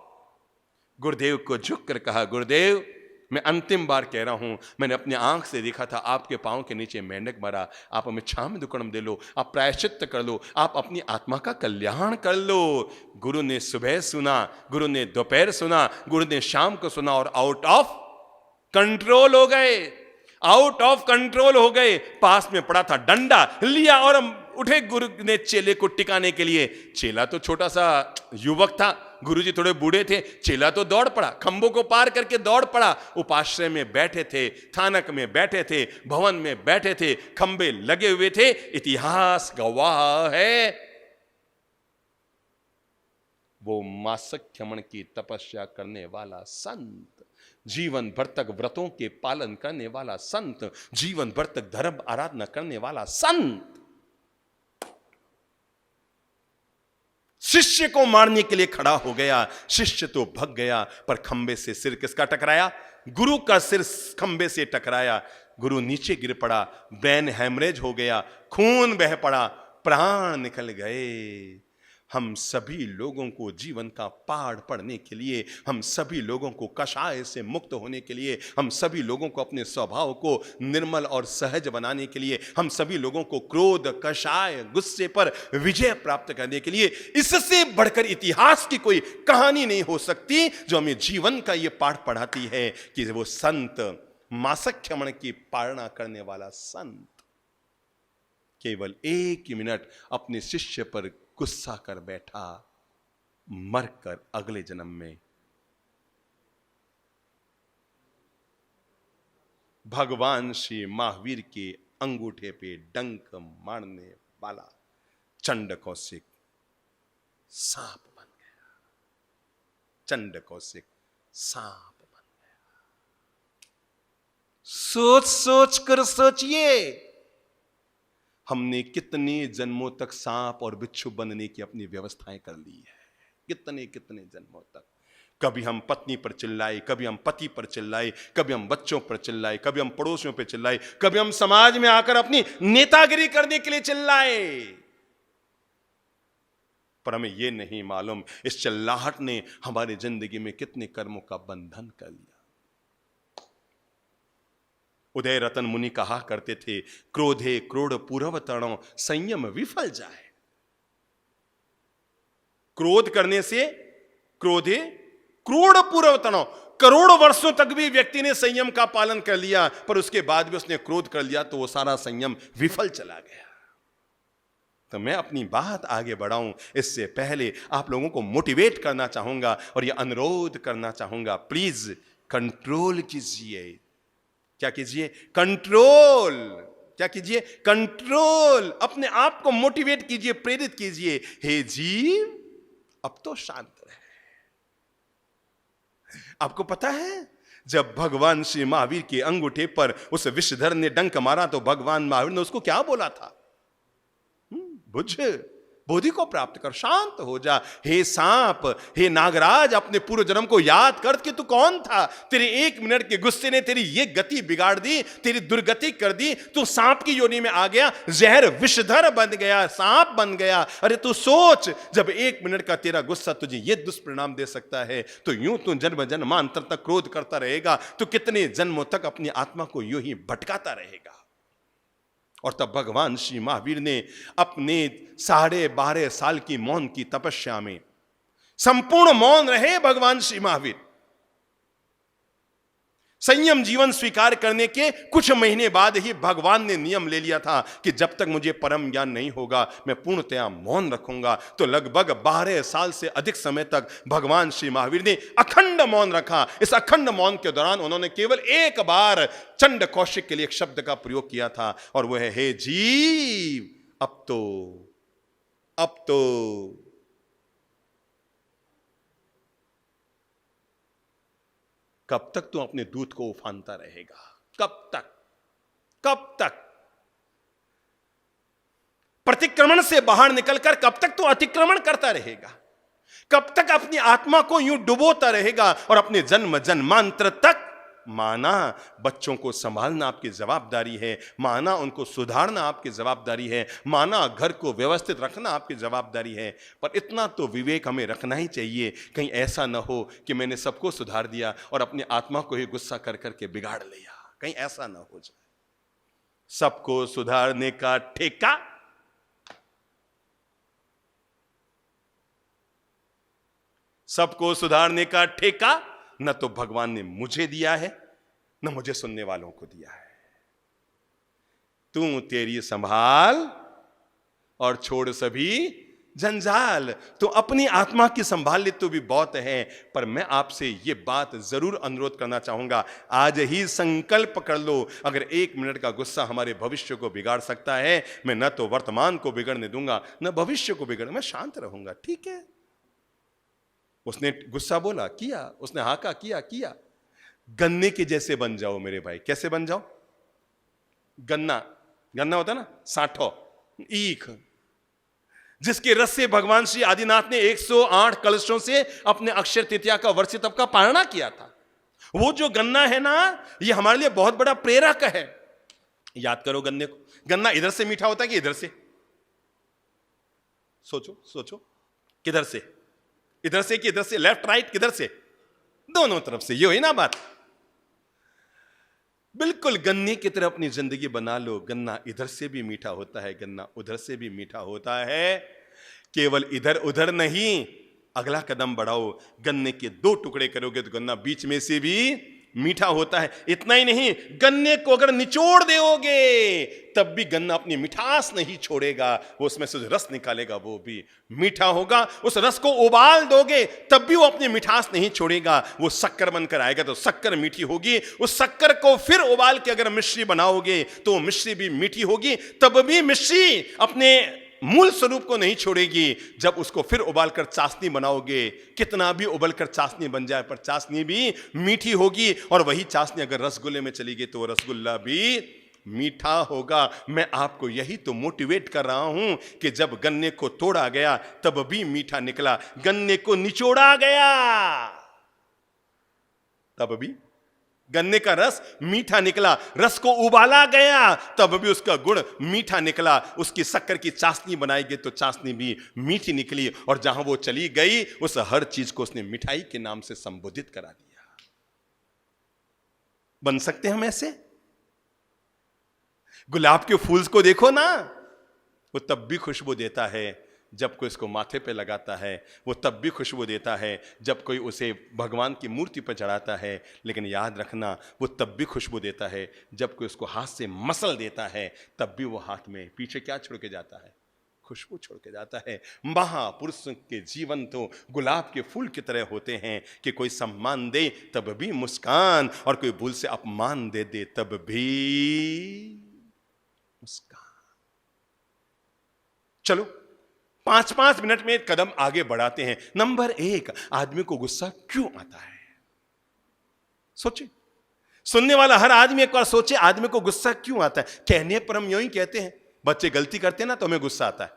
गुरुदेव को झुक कर कहा, गुरुदेव मैं अंतिम बार कह रहा हूं, मैंने अपने आंख से देखा था आपके पांव के नीचे मेंढक मरा। आप हमें क्षाम दुक्कड़म दे लो, आप प्रायश्चित्त कर लो, आप अपनी आत्मा का कल्याण कर लो। गुरु ने सुबह सुना, गुरु ने दोपहर सुना, गुरु ने शाम को सुना और आउट ऑफ कंट्रोल हो गए, आउट ऑफ कंट्रोल हो गए। पास में पड़ा था डंडा, लिया और उठे गुरु ने चेले को टिकाने के लिए। चेला तो छोटा सा युवक था, गुरुजी थोड़े बूढ़े थे। चेला तो दौड़ पड़ा, खंभों को पार करके दौड़ पड़ा। उपाश्रय में बैठे थे, थानक में बैठे थे, भवन में बैठे थे, खंभे लगे हुए थे। इतिहास गवाह है वो मासख्यमण की तपस्या करने वाला संत, जीवन भर तक व्रतों के पालन करने वाला संत, जीवन भर तक धर्म आराधना करने वाला संत शिष्य को मारने के लिए खड़ा हो गया। शिष्य तो भग गया पर खंबे से सिर किसका टकराया? गुरु का सिर खंबे से टकराया। गुरु नीचे गिर पड़ा, ब्रेन हैमरेज हो गया, खून बह पड़ा, प्राण निकल गए। हम सभी लोगों को जीवन का पाठ पढ़ने के लिए, हम सभी लोगों को कषाय से मुक्त होने के लिए, हम सभी लोगों को अपने स्वभाव को निर्मल और सहज बनाने के लिए, हम सभी लोगों को क्रोध, कषाय, गुस्से पर विजय प्राप्त करने के लिए, इससे बढ़कर इतिहास की कोई कहानी नहीं हो सकती जो हमें जीवन का ये पाठ पढ़ाती है कि वो संत, मासख्यमण की पालना करने वाला संत केवल 1 मिनट अपने शिष्य पर गुस्सा कर बैठा, मरकर अगले जन्म में भगवान श्री महावीर के अंगूठे पे डंक मारने वाला चंड कौशिक सांप बन गया। चंड कौशिक सांप बन गया। सोच सोच कर सोचिए, हमने कितने जन्मों तक सांप और बिच्छू बनने की अपनी व्यवस्थाएं कर ली है। कितने कितने जन्मों तक। कभी हम पत्नी पर चिल्लाए, कभी हम पति पर चिल्लाए, कभी हम बच्चों पर चिल्लाए, कभी हम पड़ोसियों पर चिल्लाए, कभी हम समाज में आकर अपनी नेतागिरी करने के लिए चिल्लाए। पर हमें यह नहीं मालूम इस चिल्लाहट ने हमारी जिंदगी में कितने कर्मों का बंधन कर लिया। उदय रतन मुनि कहा करते थे, क्रोधे क्रोध पूर्व तरणो संयम विफल जाए। क्रोध करने से क्रोधे क्रोध पूर्व तरणो, करोड़ वर्षों तक भी व्यक्ति ने संयम का पालन कर लिया पर उसके बाद भी उसने क्रोध कर लिया तो वो सारा संयम विफल चला गया। तो मैं अपनी बात आगे बढ़ाऊं इससे पहले आप लोगों को मोटिवेट करना चाहूंगा और यह अनुरोध करना चाहूंगा, प्लीज कंट्रोल कीजिए। क्या कीजिए? कंट्रोल। क्या कीजिए? कंट्रोल। अपने आप को मोटिवेट कीजिए, प्रेरित कीजिए। हे जीव, अब तो शांत रहे। आपको पता है जब भगवान श्री महावीर के अंगूठे पर उस विषधर ने डंक मारा तो भगवान महावीर ने उसको क्या बोला था? बुझ, बोधि को प्राप्त कर, शांत हो जा। हे सांप, हे नागराज, अपने पूर्व जन्म को याद कर कि तू कौन था। तेरे 1 मिनट के गुस्से ने तेरी ये गति बिगाड़ दी, तेरी दुर्गति कर दी। तू सांप की योनि में आ गया, जहर विषधर बन गया, सांप बन गया। अरे तू सोच, जब 1 मिनट का तेरा गुस्सा तुझे ये दुष्परिणाम दे सकता है तो यूं तू जन्म जन्मांतर तक क्रोध करता रहेगा तो कितने जन्मों तक अपनी आत्मा को यूं ही भटकाता रहेगा। और तब भगवान श्री महावीर ने अपने 12.5 साल की मौन की तपस्या में, संपूर्ण मौन रहे भगवान श्री महावीर, संयम जीवन स्वीकार करने के कुछ महीने बाद ही भगवान ने नियम ले लिया था कि जब तक मुझे परम ज्ञान नहीं होगा मैं पूर्णतया मौन रखूंगा। तो लगभग 12 साल से अधिक समय तक भगवान श्री महावीर ने अखंड मौन रखा। इस अखंड मौन के दौरान उन्होंने केवल एक बार चंड कौशिक के लिए एक शब्द का प्रयोग किया था, और वह है हे जीव, अब तो कब तक तू अपने दूध को उफानता रहेगा? कब तक प्रतिक्रमण से बाहर निकलकर कब तक तू अतिक्रमण करता रहेगा? कब तक अपनी आत्मा को यूं डुबोता रहेगा? और अपने जन्म जन्मांतर तक माना बच्चों को संभालना आपकी जवाबदारी है, माना उनको सुधारना आपकी जवाबदारी है, माना घर को व्यवस्थित रखना आपकी जवाबदारी है, पर इतना तो विवेक हमें रखना ही चाहिए, कहीं ऐसा ना हो कि मैंने सबको सुधार दिया और अपनी आत्मा को ही गुस्सा कर करके बिगाड़ लिया। कहीं ऐसा ना हो जाए। सबको सुधारने का ठेका सबको सुधारने का ठेका न तो भगवान ने मुझे दिया है, न मुझे सुनने वालों को दिया है। तू तेरी संभाल और छोड़ सभी जंजाल। तो अपनी आत्मा की संभाल ले तो भी बहुत है, पर मैं आपसे ये बात जरूर अनुरोध करना चाहूंगा, आज ही संकल्प कर लो, अगर 1 मिनट का गुस्सा हमारे भविष्य को बिगाड़ सकता है, मैं न तो वर्तमान को बिगड़ने दूंगा न भविष्य को बिगड़, मैं शांत रहूंगा। ठीक है, उसने गुस्सा बोला, किया, उसने हाका, किया। गन्ने के जैसे बन जाओ मेरे भाई। कैसे बन जाओ? गन्ना होता ना, साठो, ईख, जिसके रस से भगवान श्री आदिनाथ ने 108 कलशों से अपने अक्षय तृतीया का वर्षी तप का पारणा किया था। वो जो गन्ना है ना, ये हमारे लिए बहुत बड़ा प्रेरक है। याद करो गन्ने को। गन्ना इधर से मीठा होता है कि इधर से? सोचो किधर से? इधर से कि इधर से? लेफ्ट राइट, किधर से? दोनों तरफ से। ये हुई ना बात। बिल्कुल गन्ने की तरह अपनी जिंदगी बना लो। गन्ना इधर से भी मीठा होता है, गन्ना उधर से भी मीठा होता है। केवल इधर उधर नहीं, अगला कदम बढ़ाओ। गन्ने के 2 टुकड़े करोगे तो गन्ना बीच में से भी मीठा होता है। इतना ही नहीं, गन्ने को अगर निचोड़ दोगे तब भी गन्ना अपनी मिठास नहीं छोड़ेगा, वो उसमें से रस निकालेगा, वो भी मीठा होगा। उस रस को उबाल दोगे तब भी वो अपनी मिठास नहीं छोड़ेगा, वो शक्कर बनकर आएगा तो शक्कर मीठी होगी। उस शक्कर को फिर उबाल के अगर मिश्री बनाओगे तो मिश्री भी मीठी होगी, तब भी मिश्री अपने मूल स्वरूप को नहीं छोड़ेगी। जब उसको फिर उबालकर चाशनी बनाओगे, कितना भी उबलकर चाशनी बन जाए पर चाशनी भी मीठी होगी। और वही चाशनी अगर रसगुल्ले में चली गई तो रसगुल्ला भी मीठा होगा। मैं आपको यही तो मोटिवेट कर रहा हूं कि जब गन्ने को तोड़ा गया तब भी मीठा निकला, गन्ने को निचोड़ा गया तब भी गन्ने का रस मीठा निकला, रस को उबाला गया तब भी उसका गुण मीठा निकला। उसकी शक्कर की चाशनी बनाई गई तो चाशनी भी मीठी निकली, और जहां वो चली गई उस हर चीज को उसने मिठाई के नाम से संबोधित करा दिया। बन सकते हम ऐसे? गुलाब के फूल को देखो ना, वो तब भी खुशबू देता है जब कोई इसको माथे पे लगाता है, वो तब भी खुशबू देता है जब कोई उसे भगवान की मूर्ति पर चढ़ाता है। लेकिन याद रखना, वो तब भी खुशबू देता है जब कोई उसको हाथ से मसल देता है, तब भी वो हाथ में पीछे क्या छोड़ के जाता है? खुशबू छोड़ के जाता है। महापुरुषों के जीवन तो गुलाब के फूल की तरह होते हैं कि कोई सम्मान दे तब भी मुस्कान, और कोई भूल से अपमान दे दे तब भी मुस्कान। चलो 5-5 मिनट में एक कदम आगे बढ़ाते हैं। नंबर 1, आदमी को गुस्सा क्यों आता है? सोचे, सुनने वाला हर आदमी एक बार सोचे, आदमी को गुस्सा क्यों आता है? कहने पर हम यूं ही कहते हैं, बच्चे गलती करते हैं ना तो हमें गुस्सा आता है,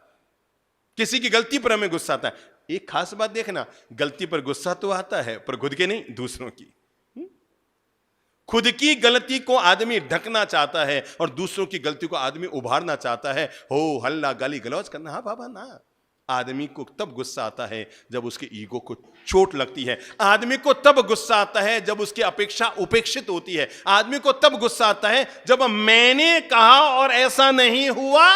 किसी की गलती पर हमें गुस्सा आता है। एक खास बात देखना, गलती पर गुस्सा तो आता है पर खुद के नहीं, दूसरों की। खुद की गलती को आदमी ढकना चाहता है और दूसरों की गलती को आदमी उभारना चाहता है। हो हल्ला गाली गलौज करना, हाँ बाबा ना। आदमी को तब गुस्सा आता है जब उसके ईगो को चोट लगती है। आदमी को तब गुस्सा आता है जब उसकी अपेक्षा उपेक्षित होती है। आदमी को तब गुस्सा आता है जब मैंने कहा और ऐसा नहीं हुआ।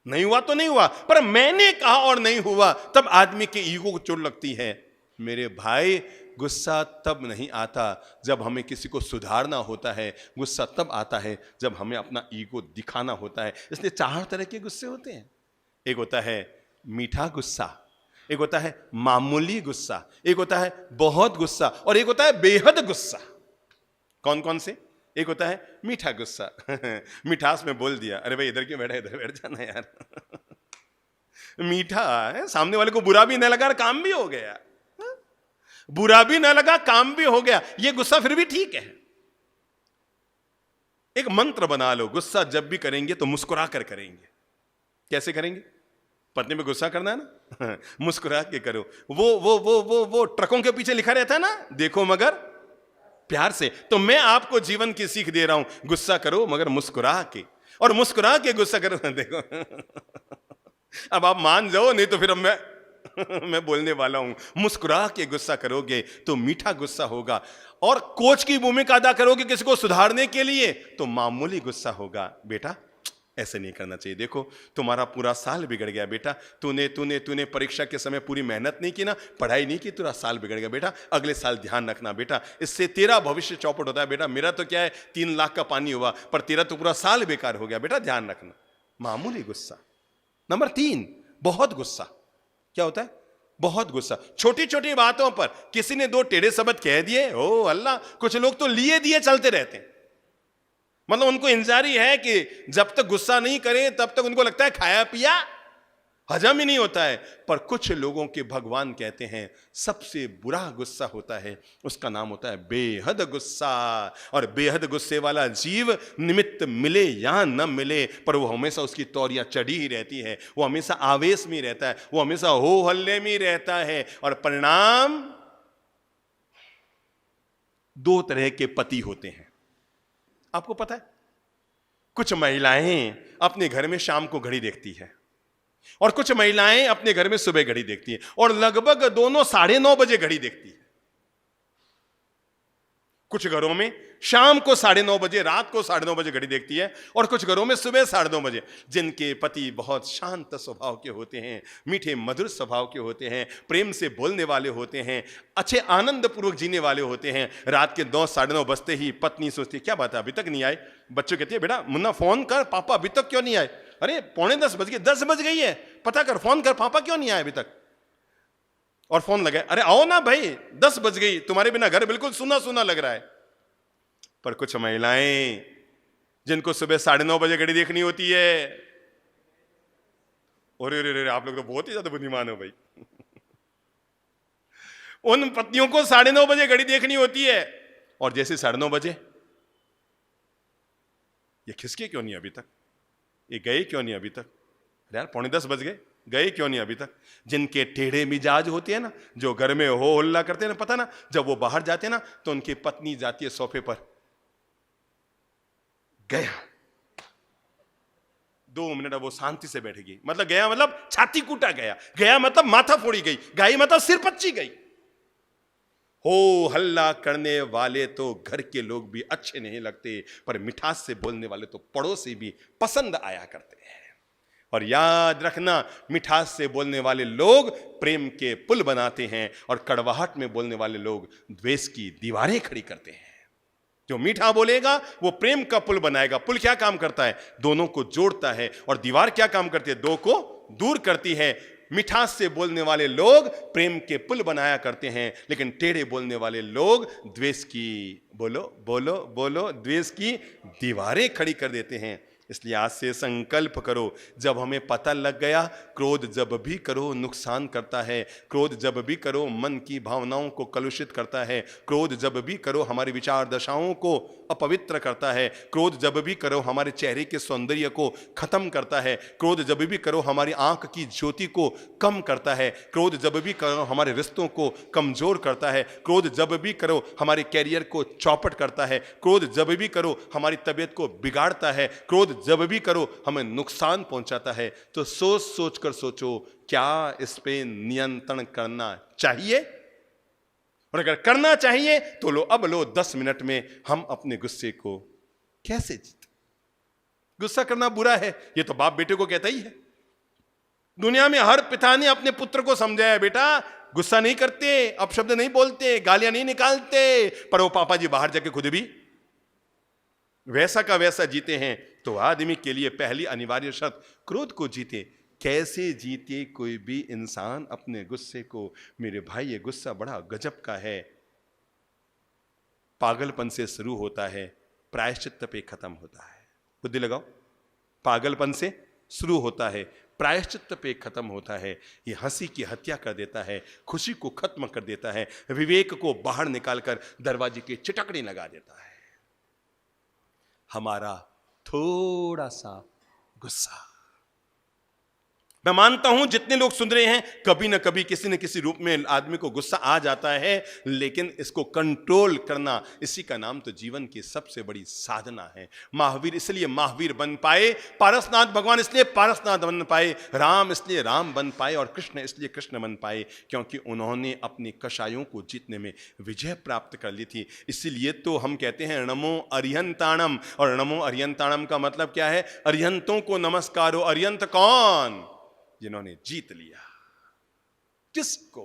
नहीं हुआ तो नहीं हुआ, पर मैंने कहा और नहीं हुआ, तब आदमी के ईगो को चोट लगती है। मेरे भाई, गुस्सा तब नहीं आता जब हमें किसी को सुधारना होता है, गुस्सा तब आता है जब हमें अपना ईगो दिखाना होता है। इसलिए 4 तरह के गुस्से होते हैं। एक होता है मीठा गुस्सा, एक होता है मामूली गुस्सा, एक होता है बहुत गुस्सा, और एक होता है बेहद गुस्सा। कौन कौन से? एक होता है मीठा गुस्सा। मिठास में बोल दिया, अरे भाई इधर क्यों बैठा, इधर बैठ जाना यार। मीठा है, सामने वाले को बुरा भी न लगा और काम भी हो गया, बुरा भी न लगा काम भी हो गया, ये गुस्सा फिर भी ठीक है। एक मंत्र बना लो, गुस्सा जब भी करेंगे तो मुस्कुरा कर करेंगे। कैसे करेंगे? पत्नी पे गुस्सा करना है ना, मुस्कुरा के करो। वो ट्रकों के पीछे लिखा रहता है ना, देखो मगर प्यार से। तो मैं आपको जीवन की सीख दे रहा हूं, गुस्सा करो मगर मुस्कुरा के, और मुस्कुरा के गुस्सा करो। देखो अब आप मान जाओ, नहीं तो फिर अब मैं बोलने वाला हूं। मुस्कुरा के गुस्सा करोगे तो मीठा गुस्सा होगा, और कोच की भूमिका अदा करोगे किसी को सुधारने के लिए तो मामूली गुस्सा होगा। बेटा ऐसे नहीं करना चाहिए, देखो तुम्हारा पूरा साल बिगड़ गया बेटा, तूने परीक्षा के समय पूरी मेहनत नहीं की ना, पढ़ाई नहीं की, तेरा साल बिगड़ गया बेटा, अगले साल ध्यान रखना बेटा, इससे तेरा भविष्य चौपट होता है बेटा। मेरा तो क्या है 3 लाख का पानी हुआ, पर तेरा तो पूरा साल बेकार हो गया बेटा, ध्यान रखना। मामूली गुस्सा। नंबर 3, बहुत गुस्सा। क्या होता है? बहुत गुस्सा। छोटी छोटी बातों पर किसी ने 2 टेढ़े शब्द कह दिए, ओ अल्लाह, कुछ लोग तो लिए दिए चलते रहते हैं। मतलब उनको इंतजारी है कि जब तक गुस्सा नहीं करें तब तक उनको लगता है खाया पिया हजम ही नहीं होता है। पर कुछ लोगों के भगवान कहते हैं सबसे बुरा गुस्सा होता है, उसका नाम होता है बेहद गुस्सा। और बेहद गुस्से वाला जीव निमित्त मिले या न मिले, पर वो हमेशा उसकी तौरियां चढ़ी ही रहती है, वो हमेशा आवेश में रहता है, वो हमेशा हो हल्ले में रहता है। और परिणाम 2 तरह के पति होते हैं। आपको पता है, कुछ महिलाएं अपने घर में शाम को घड़ी देखती है, और कुछ महिलाएं अपने घर में सुबह घड़ी देखती है, और लगभग दोनों 9:30 बजे घड़ी देखती है। कुछ घरों में शाम को 9:30 बजे, रात को 9:30 बजे घड़ी देखती है, और कुछ घरों में सुबह 9:30 बजे। जिनके पति बहुत शांत स्वभाव के होते हैं, मीठे मधुर स्वभाव के होते हैं, प्रेम से बोलने वाले होते हैं, अच्छे आनंद पूर्वक जीने वाले होते हैं, रात के 9, 9:30 बजते ही पत्नी सोचती है क्या बात है अभी तक नहीं आए। बच्चों कहती है बेटा मुन्ना फोन कर, पापा अभी तक क्यों नहीं आए। अरे 9:45 बज गए, 10 बज गई है, पता कर, फोन कर, पापा क्यों नहीं आए अभी तक। और फोन लगाए, अरे आओ ना भाई 10 बज गई, तुम्हारे बिना घर बिल्कुल सुना सुना लग रहा है। पर कुछ महिलाएं जिनको सुबह 9:30 बजे घड़ी देखनी होती है, और आप लोग तो बहुत ही ज्यादा बुद्धिमान हो भाई। उन पत्नियों को 9:30 बजे घड़ी देखनी होती है, और जैसे 9:30 बजे ये खिसके क्यों नहीं अभी तक, ये गए क्यों नहीं अभी तक, अरे यार 9:45 बज गए क्यों नहीं अभी तक। जिनके टेढ़े मिजाज होते हैं ना, जो घर में हो हल्ला करते हैं ना, पता ना जब वो बाहर जाते हैं ना तो उनकी पत्नी जाती है सोफे पर, गया 2 मिनट अब वो शांति से बैठेगी, मतलब गया मतलब छाती कूटा गया, गया मतलब माथा फोड़ी गई, गई मतलब सिर पच्ची गई। हो हल्ला करने वाले तो घर के लोग भी अच्छे नहीं लगते, पर मिठास से बोलने वाले तो पड़ोसी भी पसंद आया करते हैं। और याद रखना, मिठास से बोलने वाले लोग प्रेम के पुल बनाते हैं, और कड़वाहट में बोलने वाले लोग द्वेष की दीवारें खड़ी करते हैं। जो मीठा बोलेगा वो प्रेम का पुल बनाएगा। पुल क्या काम करता है? दोनों को जोड़ता है। और दीवार क्या काम करती है? 2 को दूर करती है। मिठास से बोलने वाले लोग प्रेम के पुल बनाया करते हैं, लेकिन टेढ़े बोलने वाले लोग द्वेष की, बोलो बोलो बोलो, द्वेष की दीवारें खड़ी कर देते हैं। इसलिए आज से संकल्प करो, जब हमें पता लग गया क्रोध जब भी करो नुकसान करता है, क्रोध जब भी करो मन की भावनाओं को कलुषित करता है, क्रोध जब भी करो हमारी विचार दशाओं को अपवित्र करता है, क्रोध जब भी करो हमारे चेहरे के सौंदर्य को खत्म करता है, क्रोध जब भी करो हमारी आंख की ज्योति को कम करता है, क्रोध जब भी करो हमारे रिश्तों को कमजोर करता है, क्रोध जब भी करो हमारे कैरियर को चौपट करता है, क्रोध जब भी करो हमारी तबीयत को बिगाड़ता है, क्रोध जब भी करो हमें नुकसान पहुंचाता है, तो सोच सोच कर सोचो क्या इस पे नियंत्रण करना चाहिए। और अगर करना चाहिए तो लो 10 मिनट में हम अपने गुस्से को कैसे जीते। गुस्सा करना बुरा है, ये तो बाप बेटे को कहता ही है। दुनिया में हर पिता ने अपने पुत्र को समझाया, बेटा गुस्सा नहीं करते, अपशब्द नहीं बोलते, गालियां नहीं निकालते, पर वो पापा जी बाहर जाके खुद भी वैसा का वैसा जीते हैं। तो आदमी के लिए पहली अनिवार्य शर्त क्रोध को जीते। कैसे जीते कोई भी इंसान अपने गुस्से को? मेरे भाई ये गुस्सा बड़ा गजब का है, पागलपन से शुरू होता है, प्रायश्चित्त पे खत्म होता है। बुद्धि लगाओ, पागलपन से शुरू होता है, प्रायश्चित्त पे खत्म होता है। ये हंसी की हत्या कर देता है, खुशी को खत्म कर देता है, विवेक को बाहर निकालकर दरवाजे के चिटकने लगा देता है। हमारा थोड़ा सा गुस्सा, मैं मानता हूं जितने लोग सुन रहे हैं कभी ना कभी किसी न किसी रूप में आदमी को गुस्सा आ जाता है, लेकिन इसको कंट्रोल करना, इसी का नाम तो जीवन की सबसे बड़ी साधना है। महावीर इसलिए महावीर बन पाए, पारसनाथ भगवान इसलिए पारसनाथ बन पाए, राम इसलिए राम बन पाए और कृष्ण इसलिए कृष्ण बन पाए, क्योंकि उन्होंने अपनी कषायों को जीतने में विजय प्राप्त कर ली थी। इसीलिए तो हम कहते हैं नमो अरिहंताणम, और नमो अरिहंताणम का मतलब क्या है? अरिहंतों को नमस्कारो। अरिहंत कौन? जिन्होंने जीत लिया। किसको?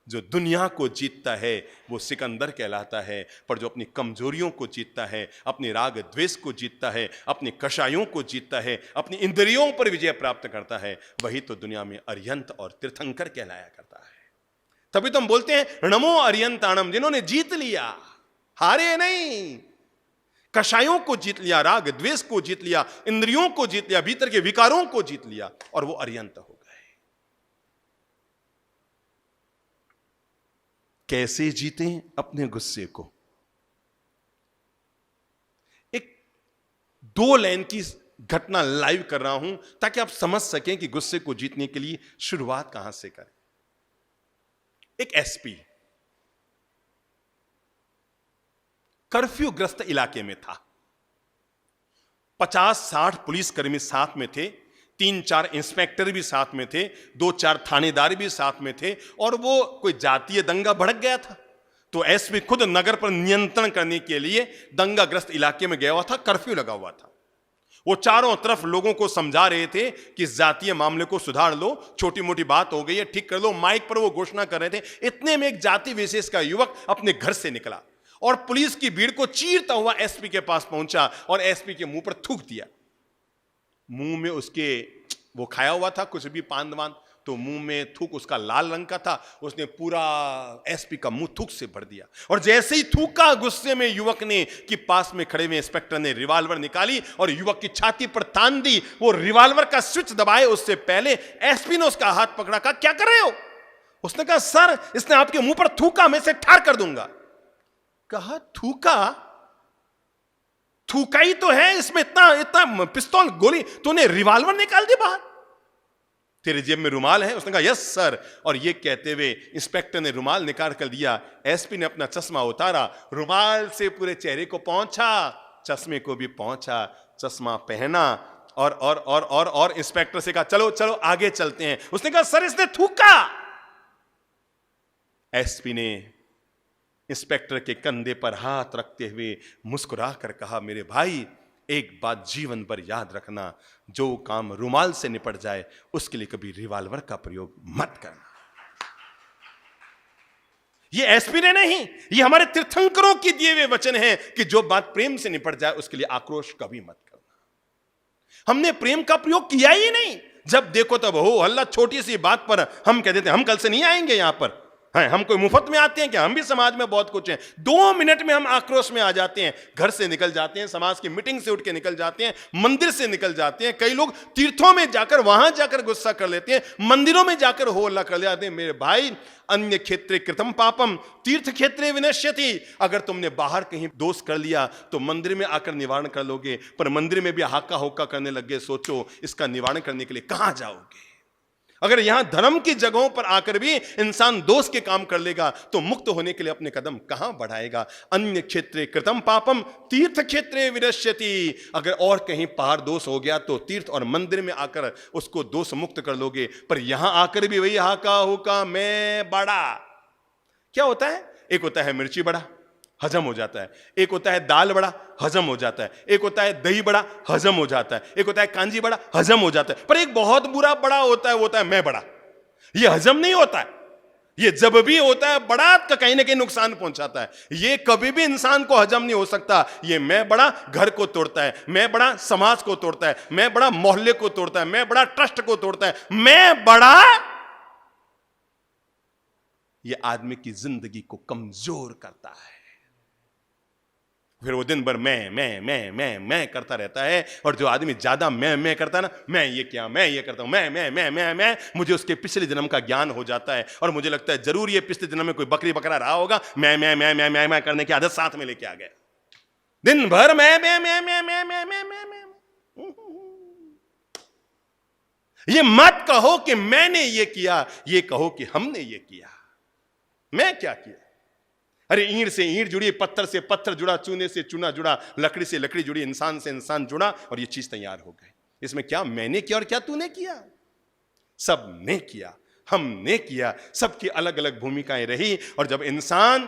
जो दुनिया को जीतता है वो सिकंदर कहलाता है, पर जो अपनी कमजोरियों को जीतता है, अपने राग द्वेष को जीतता है, अपने कषायों को जीतता है, अपनी इंद्रियों पर विजय प्राप्त करता है, वही तो दुनिया में अरिहंत और तीर्थंकर कहलाया करता है। तभी तो हम बोलते हैं नमो अरिहंताणम, जिन्होंने जीत लिया, हारे नहीं, कषायों को जीत लिया, राग द्वेष को जीत लिया, इंद्रियों को जीत लिया, भीतर के विकारों को जीत लिया, और वो अरिहंत हो गए। कैसे जीते अपने गुस्से को? एक 2 लाइन की घटना लाइव कर रहा हूं ताकि आप समझ सकें कि गुस्से को जीतने के लिए शुरुआत कहां से करें। एक एसपी कर्फ्यू ग्रस्त इलाके में था, 50-60 पुलिसकर्मी साथ में थे, 3-4 इंस्पेक्टर भी साथ में थे, 2-4 थानेदार भी साथ में थे, और वो कोई जातीय दंगा भड़क गया था। तो एसपी खुद नगर पर नियंत्रण करने के लिए दंगाग्रस्त इलाके में गया हुआ था, कर्फ्यू लगा हुआ था। वो चारों तरफ लोगों को समझा रहे थे कि जातीय मामले को सुधार लो, छोटी मोटी बात हो गई है, ठीक कर लो। माइक पर वो घोषणा कर रहे थे। इतने में एक जाति विशेष का युवक अपने घर से निकला और पुलिस की भीड़ को चीरता हुआ एसपी के पास पहुंचा और एसपी के मुंह पर थूक दिया। मुंह में उसके वो खाया हुआ था कुछ भी पान वान, तो मुंह में थूक उसका लाल रंग का था। उसने पूरा एसपी का मुंह थूक से भर दिया, और जैसे ही थूका, गुस्से में युवक ने कि पास में खड़े हुए इंस्पेक्टर ने रिवॉल्वर निकाली और युवक की छाती पर तान दी। वो रिवॉल्वर का स्विच दबाए उससे पहले एसपी ने उसका हाथ पकड़ा, कहा क्या कर रहे हो? उसने कहा सर इसने आपके मुंह पर थूका, मैं इसे ठार कर दूंगा। कहा थूका? थूका ही तो है, इसमें इतना इतना पिस्तौल गोली, तूने रिवॉल्वर निकाल दी बाहर, तेरे जेब में रुमाल है? उसने कहा यस सर। और ये कहते हुए इंस्पेक्टर ने रुमाल निकाल कर दिया। एसपी ने अपना चश्मा उतारा, रुमाल से पूरे चेहरे को पहुंचा, चश्मे को भी पहुंचा, चश्मा पहना और इंस्पेक्टर से कहा चलो चलो आगे चलते हैं। उसने कहा सर इसने थूका। एसपी ने इंस्पेक्टर के कंधे पर हाथ रखते हुए मुस्कुरा कर कहा मेरे भाई एक बात जीवन भर याद रखना, जो काम रुमाल से निपट जाए उसके लिए कभी रिवॉल्वर का प्रयोग मत करना। ये एसपी ने नहीं, ये हमारे तीर्थंकरों के दिए हुए वचन हैं कि जो बात प्रेम से निपट जाए उसके लिए आक्रोश कभी मत करना। हमने प्रेम का प्रयोग किया ही नहीं, जब देखो तब हो हल्ला, छोटी सी बात पर हम कह देते हम कल से नहीं आएंगे यहां पर, हैं हम कोई मुफ्त में आते हैं क्या? हम भी समाज में बहुत कुछ हैं। 2 मिनट में हम आक्रोश में आ जाते हैं, घर से निकल जाते हैं, समाज की मीटिंग से उठ के निकल जाते हैं, मंदिर से निकल जाते हैं। कई लोग तीर्थों में जाकर वहां जाकर गुस्सा कर लेते हैं, मंदिरों में जाकर हो हल्ला कर लेते हैं। मेरे भाई अन्य क्षेत्रे कृतम पापम तीर्थ क्षेत्रे विनश्यति। अगर तुमने बाहर कहीं दोष कर लिया तो मंदिर में आकर निवारण कर लोगे, पर मंदिर में भी हाका होका करने लग गए, सोचो इसका निवारण करने के लिए कहां जाओगे? अगर यहां धर्म की जगहों पर आकर भी इंसान दोष के काम कर लेगा तो मुक्त होने के लिए अपने कदम कहां बढ़ाएगा? अन्य क्षेत्रे कृतम पापम तीर्थ क्षेत्रे विनश्यति। अगर और कहीं पार दोष हो गया तो तीर्थ और मंदिर में आकर उसको दोष मुक्त कर लोगे, पर यहां आकर भी वही हाका होका मैं बड़ा। क्या होता है? एक होता है मिर्ची बड़ा, हजम हो जाता है। एक होता है दाल बड़ा, हजम हो जाता है। एक होता है दही बड़ा, हजम हो जाता है। एक होता है कांजी बड़ा, हजम हो जाता है। पर एक बहुत बुरा बड़ा होता है, वो होता है मैं बड़ा। ये हजम नहीं होता है। ये जब भी होता है बड़ा का कहीं ना कहीं नुकसान पहुंचाता है। ये कभी भी इंसान को हजम नहीं हो सकता। ये मैं बड़ा घर को तोड़ता है, मैं बड़ा समाज को तोड़ता है, मैं बड़ा मोहल्ले को तोड़ता है, मैं बड़ा ट्रस्ट को तोड़ता है। मैं बड़ा ये आदमी की जिंदगी को कमजोर करता है। फिर वो दिन भर मैं करता रहता है। और जो आदमी ज्यादा मैं करता है ना, मैं ये क्या, मैं ये करता हूं, मैं, मुझे उसके पिछले जन्म का ज्ञान हो जाता है। और मुझे लगता है जरूर ये पिछले जन्म में कोई बकरी बकरा रहा होगा, मैं करने की आदत साथ में लेके आ गया। दिन भर मैं। ये मत कहो कि मैंने ये किया, ये कहो कि हमने ये किया। मैं क्या किया? अरे ईंट से ईंट जुड़ी, पत्थर से पत्थर जुड़ा, चूने से चूना जुड़ा, लकड़ी से लकड़ी जुड़ी, इंसान से इंसान जुड़ा और ये चीज तैयार हो गई। इसमें क्या मैंने किया और क्या तूने किया? सब ने किया, हमने किया। सबकी अलग अलग भूमिकाएं रही। और जब इंसान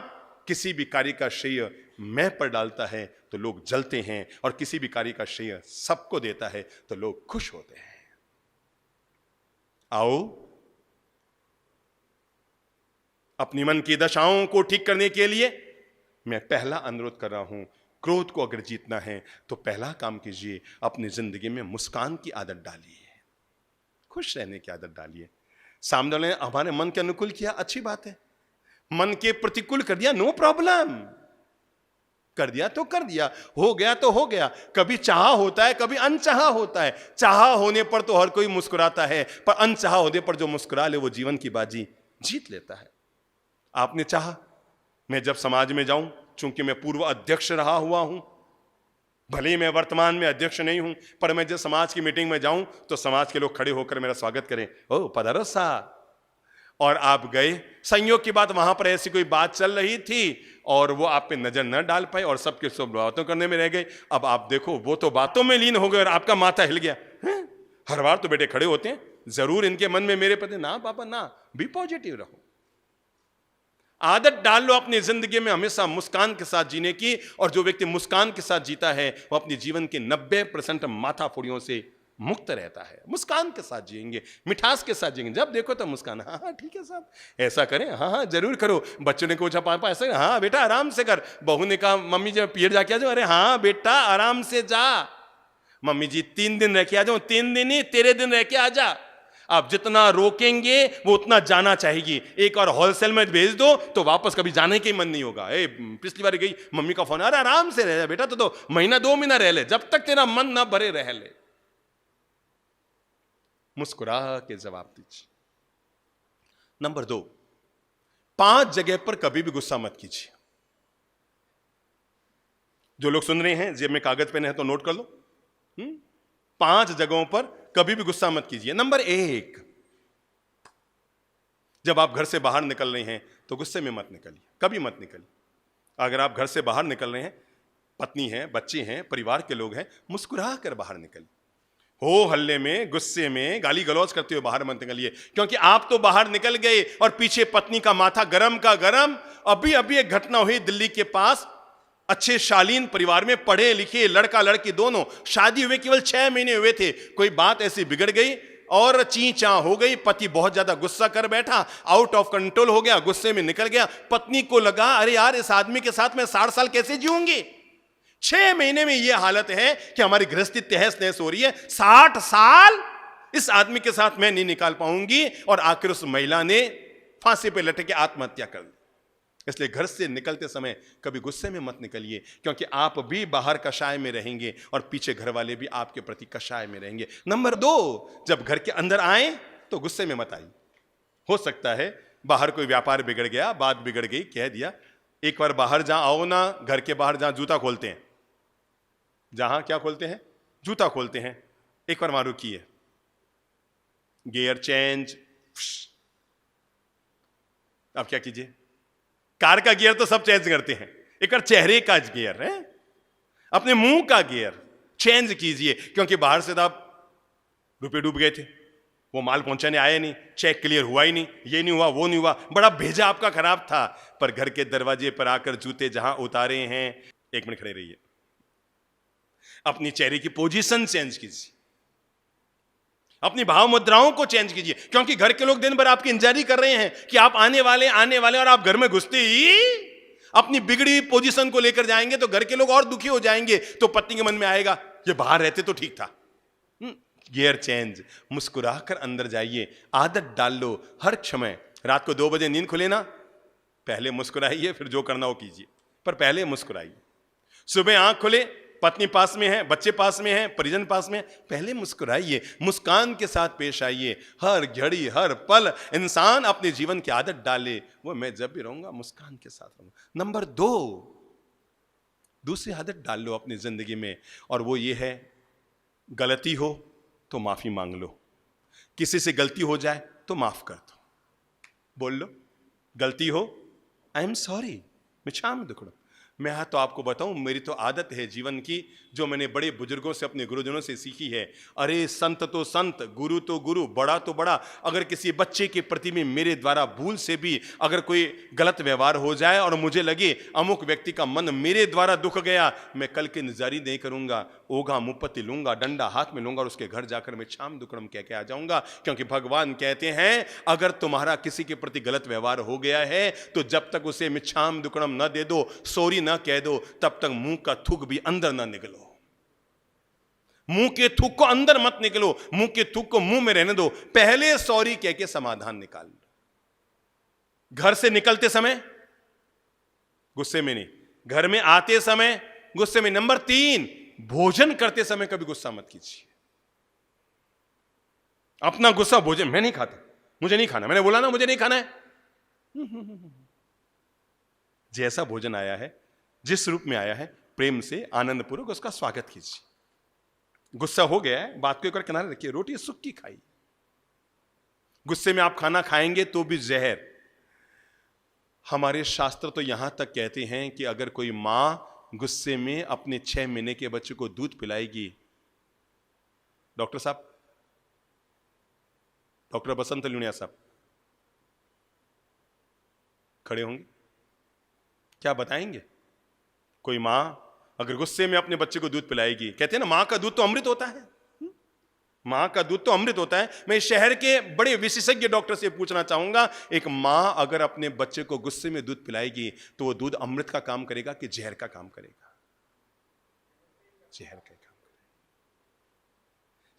किसी भी कार्य का श्रेय मैं पर डालता है तो लोग जलते हैं, और किसी भी कार्य का श्रेय सबको देता है तो लोग खुश होते हैं। आओ अपनी मन की दशाओं को ठीक करने के लिए मैं पहला अनुरोध कर रहा हूं, क्रोध को अगर जीतना है तो पहला काम कीजिए, अपनी जिंदगी में मुस्कान की आदत डालिए, खुश रहने की आदत डालिए। सामने वाले ने हमारे मन के अनुकूल किया, अच्छी बात है। मन के प्रतिकूल कर दिया, नो प्रॉब्लम। कर दिया तो कर दिया, हो गया तो हो गया। कभी चाहा होता है, कभी अनचाहा होता है। चाहा होने पर तो हर कोई मुस्कुराता है, पर अनचाहा होने पर जो मुस्कुरा ले वो जीवन की बाजी जीत लेता है। आपने चाहा मैं जब समाज में जाऊं, चूंकि मैं पूर्व अध्यक्ष रहा हुआ हूं, भले ही मैं वर्तमान में अध्यक्ष नहीं हूं, पर मैं जब समाज की मीटिंग में जाऊं तो समाज के लोग खड़े होकर मेरा स्वागत करें, ओ पधारो साहब। और आप गए, संयोग की बात वहां पर ऐसी कोई बात चल रही थी और वो आप पे नजर न डाल पाए और सबके सब बातों करने में रह गए। अब आप देखो वो तो बातों में लीन हो गए और आपका माथा हिल गया। हर बार तो बेटे खड़े होते हैं, जरूर इनके मन में मेरे प्रति ना पापा ना, बी पॉजिटिव रहो। आदत डाल लो अपनी जिंदगी में हमेशा मुस्कान के साथ जीने की। और जो व्यक्ति मुस्कान के साथ जीता है वो अपने जीवन के 90% माथाफोड़ियों से मुक्त रहता है। मुस्कान के साथ जिएंगे, मिठास के साथ जिएंगे। जब देखो तो मुस्कान, हाँ हाँ ठीक है साहब, ऐसा करें, हाँ हाँ जरूर करो। बच्चों ने पूछा पापा ऐसा, हाँ बेटा आराम से कर। बहू ने कहा मम्मी जब पीर जाके आ जाओ, अरे हाँ बेटा आराम से जा। मम्मी जी 3 दिन रह के आ जाओ, 3 दिन ही, तेरे दिन रह के आ जा। आप जितना रोकेंगे वो उतना जाना चाहिए। एक और होलसेल में भेज दो तो वापस कभी जाने के मन नहीं होगा। पिछली बार गई मम्मी का फोन, अरे आराम से रह बेटा, तो 1 महीना 2 महीना रह ले, जब तक तेरा मन ना भरे रह ले। मुस्कुरा के जवाब दीजिए। नंबर 2, 5 जगह पर कभी भी गुस्सा मत कीजिए। जो लोग सुन रहे हैं जेब में कागज पेन है तो नोट कर लो। 5 जगहों पर कभी भी गुस्सा मत कीजिए। नंबर 1, जब आप घर से बाहर निकल रहे हैं तो गुस्से में मत निकलिए, कभी मत निकलिए। अगर आप घर से बाहर निकल रहे हैं, पत्नी है, बच्चे हैं, परिवार के लोग हैं, मुस्कुरा कर बाहर निकलिए। हो हल्ले में, गुस्से में, गाली गलौज करते हुए बाहर मत निकलिए, क्योंकि आप तो बाहर निकल गए और पीछे पत्नी का माथा गरम का गरम। अभी अभी एक घटना हुई दिल्ली के पास, अच्छे शालीन परिवार में, पढ़े लिखे लड़का लड़की दोनों, शादी हुए केवल 6 महीने हुए थे। कोई बात ऐसी बिगड़ गई और ची चा हो गई। पति बहुत ज्यादा गुस्सा कर बैठा, आउट ऑफ कंट्रोल हो गया, गुस्से में निकल गया। पत्नी को लगा अरे यार इस आदमी के साथ मैं 60 साल कैसे जीऊंगी। 6 महीने में यह हालत है कि हमारी गृहस्थी तहस नहस हो रही है। 60 साल इस आदमी के साथ मैं नहीं निकाल पाऊंगी। और आखिर उस महिला ने फांसी पे लटक के आत्महत्या कर ली। इसलिए घर से निकलते समय कभी गुस्से में मत निकलिए, क्योंकि आप भी बाहर कषाय में रहेंगे और पीछे घर वाले भी आपके प्रति कषाय में रहेंगे। नंबर 2, जब घर के अंदर आए तो गुस्से में मत आइए। हो सकता है बाहर कोई व्यापार बिगड़ गया, बात बिगड़ गई, कह दिया। एक बार बाहर जहां आओ ना, घर के बाहर जहां जूता खोलते हैं, जहां क्या खोलते हैं, जूता खोलते हैं, एक बार वहां रुकिए, गियर चेंज। अब क्या कीजिए, कार का गियर तो सब चेंज करते हैं, एक बार चेहरे का गियर है, अपने मुंह का गियर चेंज कीजिए। क्योंकि बाहर से तो आप रुपए डूब गए थे, वो माल पहुंचाने आया नहीं, चेक क्लियर हुआ ही नहीं, ये नहीं हुआ, वो नहीं हुआ, बड़ा भेजा आपका खराब था। पर घर के दरवाजे पर आकर जूते जहां उतारे हैं, 1 मिनट खड़े रहिए, अपनी चेहरे की पोजीशन चेंज कीजिए, अपनी भाव मुद्राओं को चेंज कीजिए, क्योंकि घर के लोग दिन भर आपकी इंतजारी कर रहे हैं कि आप आने वाले, और आप घर में घुसते ही अपनी बिगड़ी पोजीशन को लेकर जाएंगे तो घर के लोग और दुखी हो जाएंगे। तो पत्नी के मन में आएगा, ये बाहर रहते तो ठीक था। गियर चेंज, मुस्कुराकर अंदर जाइए, आदत डाल लो हर समय। रात को 2 बजे नींद खुले ना, पहले मुस्कुराइए, फिर जो करना हो कीजिए, पर पहले मुस्कुराइए। सुबह आंख खुले, पत्नी पास में है, बच्चे पास में हैं, परिजन पास में है, पहले मुस्कुराइए, मुस्कान के साथ पेश आइए। हर घड़ी हर पल इंसान अपने जीवन की आदत डाले, वो मैं जब भी रहूंगा मुस्कान के साथ रहूंगा। नंबर 2, दूसरी आदत डाल लो अपनी जिंदगी में, और वो ये है, गलती हो तो माफी मांग लो। किसी से गलती हो जाए तो माफ कर दो, बोल लो गलती हो, आई एम सॉरी, मिच्छामि दुक्कडम। मैं तो आपको बताऊं, मेरी तो आदत है जीवन की, जो मैंने बड़े बुजुर्गों से, अपने गुरुजनों से सीखी है। अरे संत तो संत, गुरु तो गुरु, बड़ा तो बड़ा। अगर किसी बच्चे के प्रति में मेरे द्वारा भूल से भी अगर कोई गलत व्यवहार हो जाए और मुझे लगे अमुक व्यक्ति का मन मेरे द्वारा दुख गया, मैं कल की निजारी नहीं करूंगा, ओघा मुपत्ति लूंगा, डंडा हाथ में लूंगा और उसके घर जाकर मैं छाम दुक्कडम कह के आ जाऊंगा। क्योंकि भगवान कहते हैं, अगर तुम्हारा किसी के प्रति गलत व्यवहार हो गया है तो जब तक उसे मिच्छाम दुक्कडम न दे दो, सॉरी न कह दो, तब तक मुंह का थूक भी अंदर ना निकलो। मुंह के थूक को अंदर मत निकलो, मुंह के थूक को मुंह में रहने दो, पहले सॉरी कह के समाधान निकाल लो। घर से निकलते समय गुस्से में नहीं, घर में आते समय गुस्से में। नंबर 3, भोजन करते समय कभी गुस्सा मत कीजिए। अपना गुस्सा भोजन, मैं नहीं खाता, मुझे नहीं खाना, मैंने बोला ना मुझे नहीं खाना है। जैसा भोजन आया है, जिस रूप में आया है, प्रेम से आनंद पूर्वक उसका स्वागत कीजिए। गुस्सा हो गया है, बात को एक बार किनारे रखिए, रोटी सुक्की खाइए। गुस्से में आप खाना खाएंगे तो भी जहर। हमारे शास्त्र तो यहां तक कहते हैं कि अगर कोई मां गुस्से में अपने 6 महीने के बच्चे को दूध पिलाएगी, डॉक्टर साहब, डॉक्टर बसंत लुनिया साहब खड़े होंगे, क्या बताएंगे? कोई मां अगर गुस्से में अपने बच्चे को दूध पिलाएगी, कहते हैं ना मां का दूध तो अमृत होता है, मां का दूध तो अमृत होता है। मैं शहर के बड़े विशेषज्ञ डॉक्टर से पूछना चाहूंगा, एक मां अगर अपने बच्चे को गुस्से में दूध पिलाएगी तो वो दूध अमृत का काम करेगा कि जहर का काम करेगा? जहर का काम करेगा।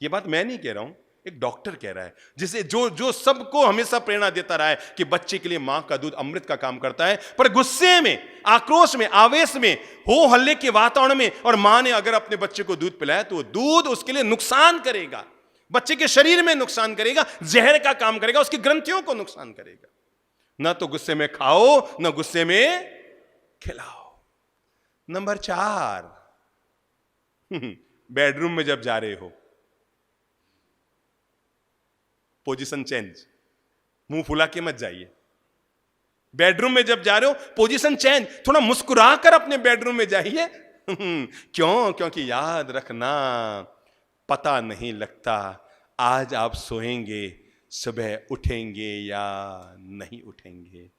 ये बात मैं नहीं कह रहा हूं, एक डॉक्टर कह रहा है, जिसे जो सबको हमेशा प्रेरणा देता रहा है कि बच्चे के लिए मां का दूध अमृत का काम करता है। पर गुस्से में, आक्रोश में, आवेश में, हो हल्ले के वातावरण में, और मां ने अगर अपने बच्चे को दूध पिलाया तो दूध उसके लिए नुकसान करेगा, बच्चे के शरीर में नुकसान करेगा, जहर का काम करेगा, उसकी ग्रंथियों को नुकसान करेगा। ना तो गुस्से में खाओ, ना गुस्से में खिलाओ। नंबर 4, बेडरूम में जब जा रहे हो, पोजीशन चेंज, मुंह फुला के मत जाइए। बेडरूम में जब जा रहे हो, पोजीशन चेंज, थोड़ा मुस्कुरा कर अपने बेडरूम में जाइए। क्यों? क्योंकि याद रखना, पता नहीं लगता आज आप सोएंगे, सुबह उठेंगे या नहीं उठेंगे,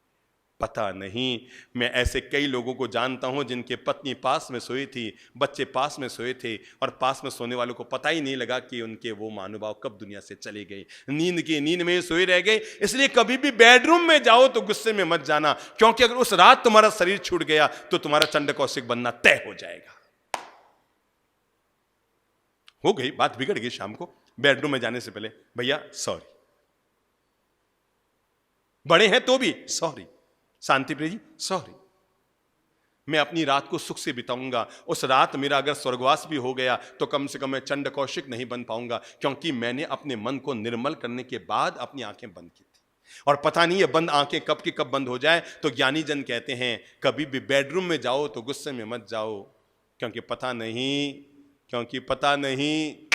पता नहीं। मैं ऐसे कई लोगों को जानता हूं जिनके पत्नी पास में सोई थी, बच्चे पास में सोए थे, और पास में सोने वालों को पता ही नहीं लगा कि उनके वो महानुभाव कब दुनिया से चले गए, नींद की नींद में सोए रह गए। इसलिए कभी भी बेडरूम में जाओ तो गुस्से में मत जाना, क्योंकि अगर उस रात तुम्हारा शरीर छूट गया तो तुम्हारा चंड कौशिक बनना तय हो जाएगा। हो गई बात, बिगड़ गई। शाम को बेडरूम में जाने से पहले भैया सॉरी, बड़े हैं तो भी सॉरी, शांति प्रिय जी सॉरी, मैं अपनी रात को सुख से बिताऊंगा। उस रात मेरा अगर स्वर्गवास भी हो गया तो कम से कम मैं चंड कौशिक नहीं बन पाऊंगा, क्योंकि मैंने अपने मन को निर्मल करने के बाद अपनी आंखें बंद की थी। और पता नहीं ये बंद आंखें कब की कब बंद हो जाए। तो ज्ञानी जन कहते हैं कभी भी बेडरूम में जाओ तो गुस्से में मत जाओ, क्योंकि पता नहीं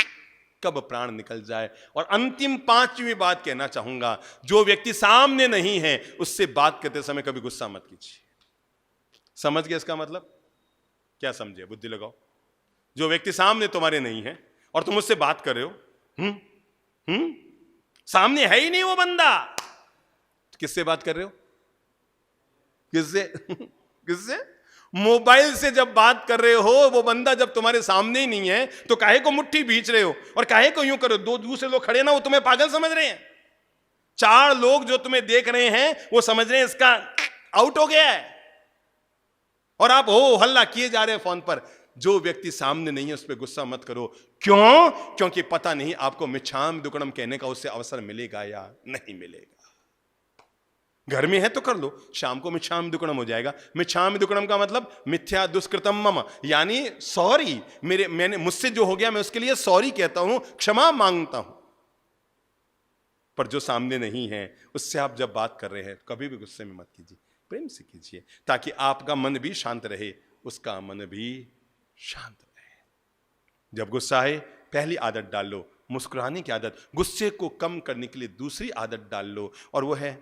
कब प्राण निकल जाए। और अंतिम 5वीं बात कहना चाहूंगा, जो व्यक्ति सामने नहीं है उससे बात करते समय कभी गुस्सा मत कीजिए। समझ गए इसका मतलब? क्या समझे? बुद्धि लगाओ। जो व्यक्ति सामने तुम्हारे नहीं है और तुम उससे बात कर रहे हो, सामने है ही नहीं वो बंदा, किससे बात कर रहे हो? किससे? किससे? मोबाइल से जब बात कर रहे हो, वो बंदा जब तुम्हारे सामने ही नहीं है तो काहे को मुट्ठी भींच रहे हो और काहे को यूं करो? दो दूसरे लोग खड़े ना, वो तुम्हें पागल समझ रहे हैं। 4 लोग जो तुम्हें देख रहे हैं वो समझ रहे हैं इसका आउट हो गया है, और आप हो हल्ला किए जा रहे हैं फोन पर। जो व्यक्ति सामने नहीं है उस पर गुस्सा मत करो। क्यों? क्योंकि पता नहीं आपको मिच्छाम दुक्कडम कहने का उससे अवसर मिलेगा या नहीं मिलेगा। घर में है तो कर लो, शाम को मिच्छाम दुक्कडम हो जाएगा। मिच्छाम दुक्कडम का मतलब मिथ्या दुष्कृतम मम, यानी सॉरी, मैंने मुझसे जो हो गया मैं उसके लिए सॉरी कहता हूं, क्षमा मांगता हूं। पर जो सामने नहीं है उससे आप जब बात कर रहे हैं कभी भी गुस्से में मत कीजिए, प्रेम से कीजिए, ताकि आपका मन भी शांत रहे, उसका मन भी शांत रहे। जब गुस्सा आए पहली आदत डाल लो मुस्कुराने की आदत। गुस्से को कम करने के लिए दूसरी आदत डाल लो, और वो है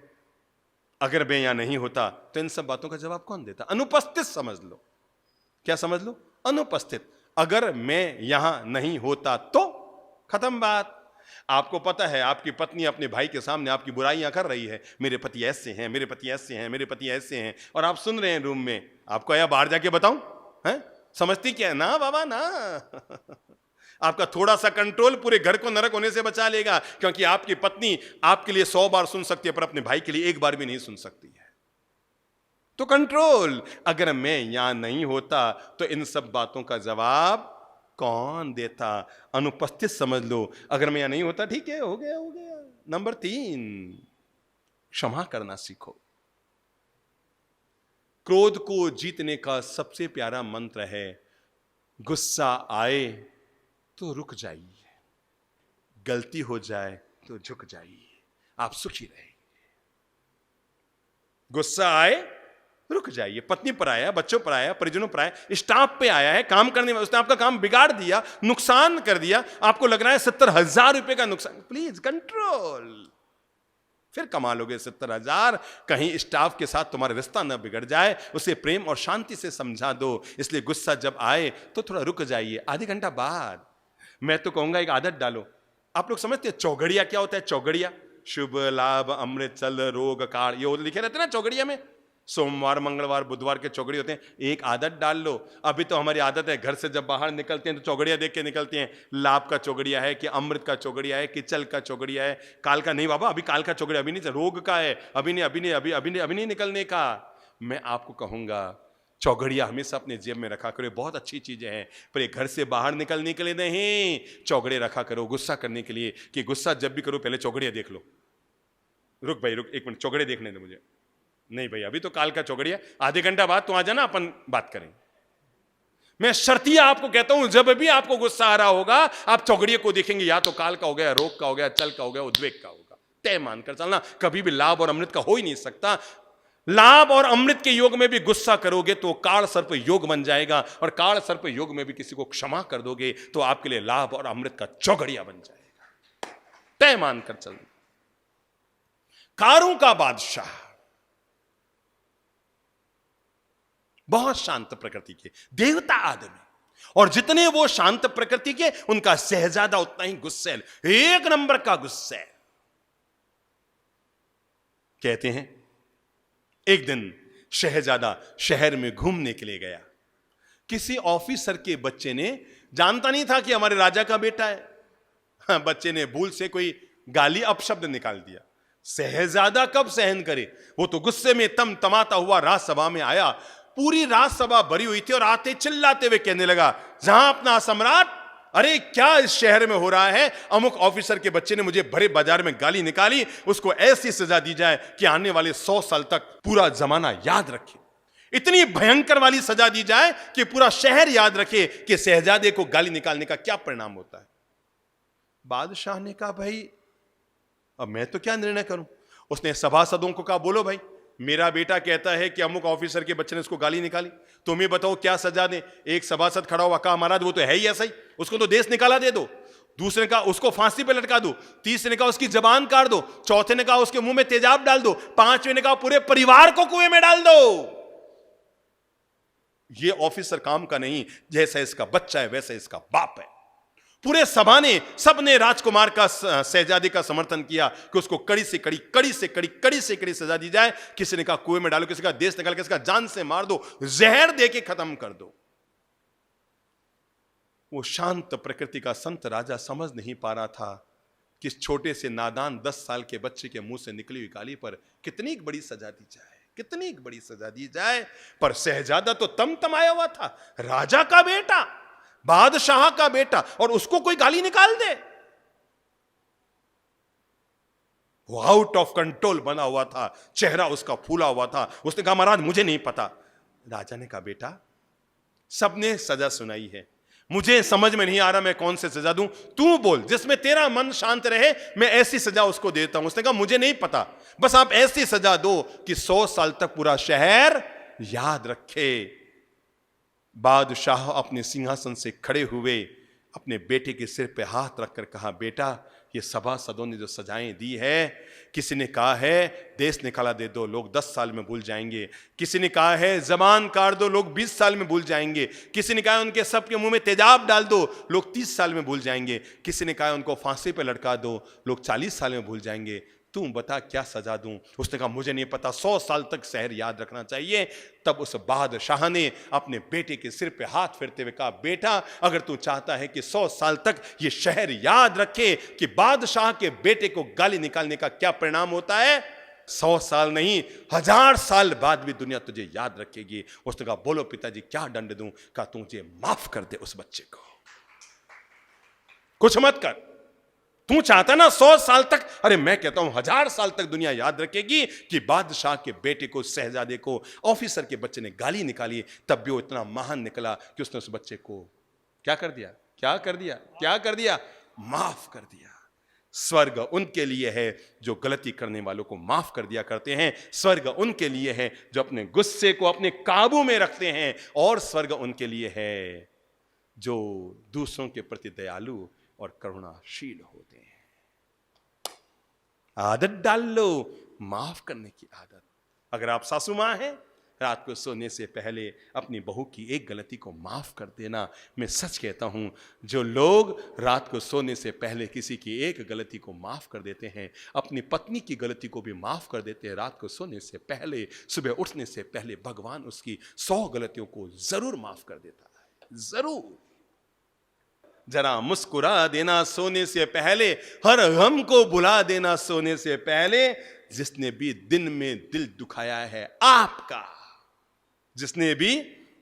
अगर मैं यहां नहीं होता तो इन सब बातों का जवाब कौन देता? अनुपस्थित समझ लो। क्या समझ लो? अनुपस्थित। अगर मैं यहां नहीं होता तो खत्म बात। आपको पता है आपकी पत्नी अपने भाई के सामने आपकी बुराइयां कर रही है, मेरे पति ऐसे हैं, मेरे पति ऐसे हैं, मेरे पति ऐसे हैं, और आप सुन रहे हैं रूम में। आपको या बाहर जाके बताऊं? हैं? समझती क्या है? ना बाबा ना। आपका थोड़ा सा कंट्रोल पूरे घर को नरक होने से बचा लेगा, क्योंकि आपकी पत्नी आपके लिए 100 बार सुन सकती है पर अपने भाई के लिए 1 बार भी नहीं सुन सकती है। तो कंट्रोल। अगर मैं यहां नहीं होता तो इन सब बातों का जवाब कौन देता? अनुपस्थित समझ लो। अगर मैं यहां नहीं होता, ठीक है, हो गया हो गया। नंबर 3, क्षमा करना सीखो। क्रोध को जीतने का सबसे प्यारा मंत्र है, गुस्सा आए तो रुक जाइए, गलती हो जाए तो झुक जाइए, आप सुखी रहेंगे। गुस्सा आए रुक जाइए। पत्नी पर आया, बच्चों पर आया, परिजनों पर आया, स्टाफ पे आया है, काम करने में उसने आपका काम बिगाड़ दिया, नुकसान कर दिया, आपको लग रहा है 70,000 रुपए का नुकसान, प्लीज कंट्रोल। फिर कमा लोगे 70,000। कहीं स्टाफ के साथ तुम्हारा रिश्ता न बिगड़ जाए, उसे प्रेम और शांति से समझा दो। इसलिए गुस्सा जब आए तो थोड़ा रुक जाइए, आधे घंटा बाद। मैं तो कहूंगा एक आदत डालो। आप लोग समझते हैं चौघड़िया क्या होता है? चौघड़िया, शुभ लाभ अमृत चल रोग काल, ये लिखे रहते हैं ना चौघड़िया में। सोमवार मंगलवार बुधवार के चौघड़ी होते हैं। एक आदत डाल लो। अभी तो हमारी आदत है घर से जब बाहर निकलते हैं तो चौघड़िया देख के निकलते हैं। लाभ का चौघड़िया है कि अमृत का चौघड़िया है कि चल का चौघड़िया है, काल का नहीं बाबा, अभी काल का चौघड़िया अभी नहीं, रोग का है, अभी नहीं निकलने का। मैं आपको कहूंगा चौघड़िया हमेशा अपने जेब में रखा करो, बहुत अच्छी चीजें हैं, पर ये घर से बाहर निकलने के लिए नहीं। चौघड़े रखा करो गुस्सा करने के लिए, कि गुस्सा जब भी करो पहले चौघड़िया देख लो। रुक भाई रुक, 1 मिनट, चौघड़े देखने दे मुझे। नहीं भाई अभी तो काल का चौघड़िया, आधे घंटा बाद तो आ जाना, अपन बात करेंगे। मैं शर्तिया आपको कहता हूं, जब भी आपको गुस्सा आ रहा होगा आप चौघड़िया को देखेंगे, या तो काल का हो गया, रोग का हो गया, चल का हो गया, उद्वेग का होगा। तय मानकर चलना, कभी भी लाभ और अमृत का हो ही नहीं सकता। लाभ और अमृत के योग में भी गुस्सा करोगे तो काल सर्प योग बन जाएगा, और काल सर्प योग में भी किसी को क्षमा कर दोगे तो आपके लिए लाभ और अमृत का चौघड़िया बन जाएगा। तय मानकर चलना। कारों का बादशाह, बहुत शांत प्रकृति के देवता आदमी, और जितने वो शांत प्रकृति के उनका शहजादा उतना ही गुस्सैल, 1 नंबर का गुस्सैल। कहते हैं एक दिन शहजादा शहर में घूमने के लिए गया। किसी ऑफिसर के बच्चे ने, जानता नहीं था कि हमारे राजा का बेटा है, बच्चे ने भूल से कोई गाली अपशब्द निकाल दिया। शहजादा कब सहन करे, वो तो गुस्से में तमतमाता हुआ राजसभा में आया। पूरी राजसभा भरी हुई थी और आते चिल्लाते हुए कहने लगा, जहां अपना सम्राट, अरे क्या इस शहर में हो रहा है? अमुक ऑफिसर के बच्चे ने मुझे भरे बाजार में गाली निकाली, उसको ऐसी सजा दी जाए कि आने वाले 100 साल तक पूरा जमाना याद रखे। इतनी भयंकर वाली सजा दी जाए कि पूरा शहर याद रखे कि शहजादे को गाली निकालने का क्या परिणाम होता है। बादशाह ने कहा, भाई अब मैं तो क्या निर्णय करूं। उसने सभासदों को कहा, बोलो भाई, मेरा बेटा कहता है कि अमुक ऑफिसर के बच्चे ने उसको गाली निकाली, तुम ही बताओ क्या सजा दें। एक सभासद खड़ा हुआ, कहा महाराज वो तो है ही ऐसा ही, उसको तो देश निकाला दे दो। दूसरे ने कहा उसको फांसी पे लटका दो। तीसरे ने कहा उसकी जबान काट दो। चौथे ने कहा उसके मुंह में तेजाब डाल दो। पांचवें ने कहा पूरे परिवार को कुएं में डाल दो। ये ऑफिसर काम का नहीं, जैसा इसका बच्चा है वैसा इसका बाप है। पूरे सभा ने, सबने राजकुमार का, शहजादे का समर्थन किया कि उसको कड़ी से कड़ी सजा दी जाए। किसी ने कहा कुएं में डालो, किसी का देश निकाल के, किसी का जान से मार दो, जहर दे के खत्म कर दो। वो शांत प्रकृति का संत राजा समझ नहीं पा रहा था कि इस छोटे से नादान 10 साल के बच्चे के मुंह से निकली हुई गाली पर कितनी बड़ी सजा दी जाए, कितनी बड़ी सजा दी जाए। पर शहजादा तो तमतमाया हुआ था, राजा का बेटा, बादशाह का बेटा, और उसको कोई गाली निकाल दे। वो आउट ऑफ कंट्रोल बना हुआ था, चेहरा उसका फूला हुआ था। उसने कहा महाराज मुझे नहीं पता। राजा ने कहा बेटा सबने सजा सुनाई है, मुझे समझ में नहीं आ रहा मैं कौन से सजा दूं, तू बोल जिसमें तेरा मन शांत रहे, मैं ऐसी सजा उसको देता हूं। उसने कहा मुझे नहीं पता, बस आप ऐसी सजा दो कि 100 साल तक पूरा शहर याद रखे। बादशाह अपने सिंहासन से खड़े हुए अपने बेटे के सिर पे हाथ रखकर कहा बेटा ये सभासदों ने जो सजाएं दी है, किसी ने कहा है देश निकाला दे दो, लोग 10 साल में भूल जाएंगे। किसी ने कहा है जबान काट दो, लोग 20 साल में भूल जाएंगे। किसी ने कहा है उनके सबके मुंह में तेजाब डाल दो, लोग 30 साल में भूल जाएंगे। किसी ने कहा है उनको फांसी पे लटका दो, लोग 40 साल में भूल जाएंगे। तू बता क्या सजा दूं? उसने कहा मुझे नहीं पता, 100 साल तक शहर याद रखना चाहिए। तब उस बादशाह ने अपने बेटे के सिर पे हाथ फेरते हुए कहा बेटा अगर तू चाहता है कि 100 साल तक ये शहर याद रखे कि बादशाह के बेटे को गाली निकालने का क्या परिणाम होता है, 100 साल नहीं 1000 साल बाद भी दुनिया तुझे याद रखेगी। उसने कहा बोलो पिताजी क्या दंड दूं? कहा तू मुझे माफ कर दे उस बच्चे को, कुछ मत कर। तू चाहता ना 100 साल तक, अरे मैं कहता हूं 1000 साल तक दुनिया याद रखेगी कि बादशाह के बेटे को, शहजादे को, ऑफिसर के बच्चे ने गाली निकाली, तब भी वो इतना महान निकला कि उसने उस बच्चे को क्या कर दिया, क्या कर दिया, क्या कर दिया? माफ कर दिया। स्वर्ग उनके लिए है जो गलती करने वालों को माफ कर दिया करते हैं। स्वर्ग उनके लिए है जो अपने गुस्से को अपने काबू में रखते हैं, और स्वर्ग उनके लिए है जो दूसरों के प्रति दयालु और करुणाशील होते हैं। आदत डाल लो माफ करने की आदत। अगर आप सासू मां हैं, रात को सोने से पहले अपनी बहू की एक गलती को माफ कर देना। मैं सच कहता हूं जो लोग रात को सोने से पहले किसी की एक गलती को माफ कर देते हैं, अपनी पत्नी की गलती को भी माफ कर देते हैं रात को सोने से पहले, सुबह उठने से पहले भगवान उसकी 100 गलतियों को जरूर माफ कर देता है, जरूर। जरा मुस्कुरा देना सोने से पहले, हर गम को भुला देना सोने से पहले। जिसने भी दिन में दिल दुखाया है आपका, जिसने भी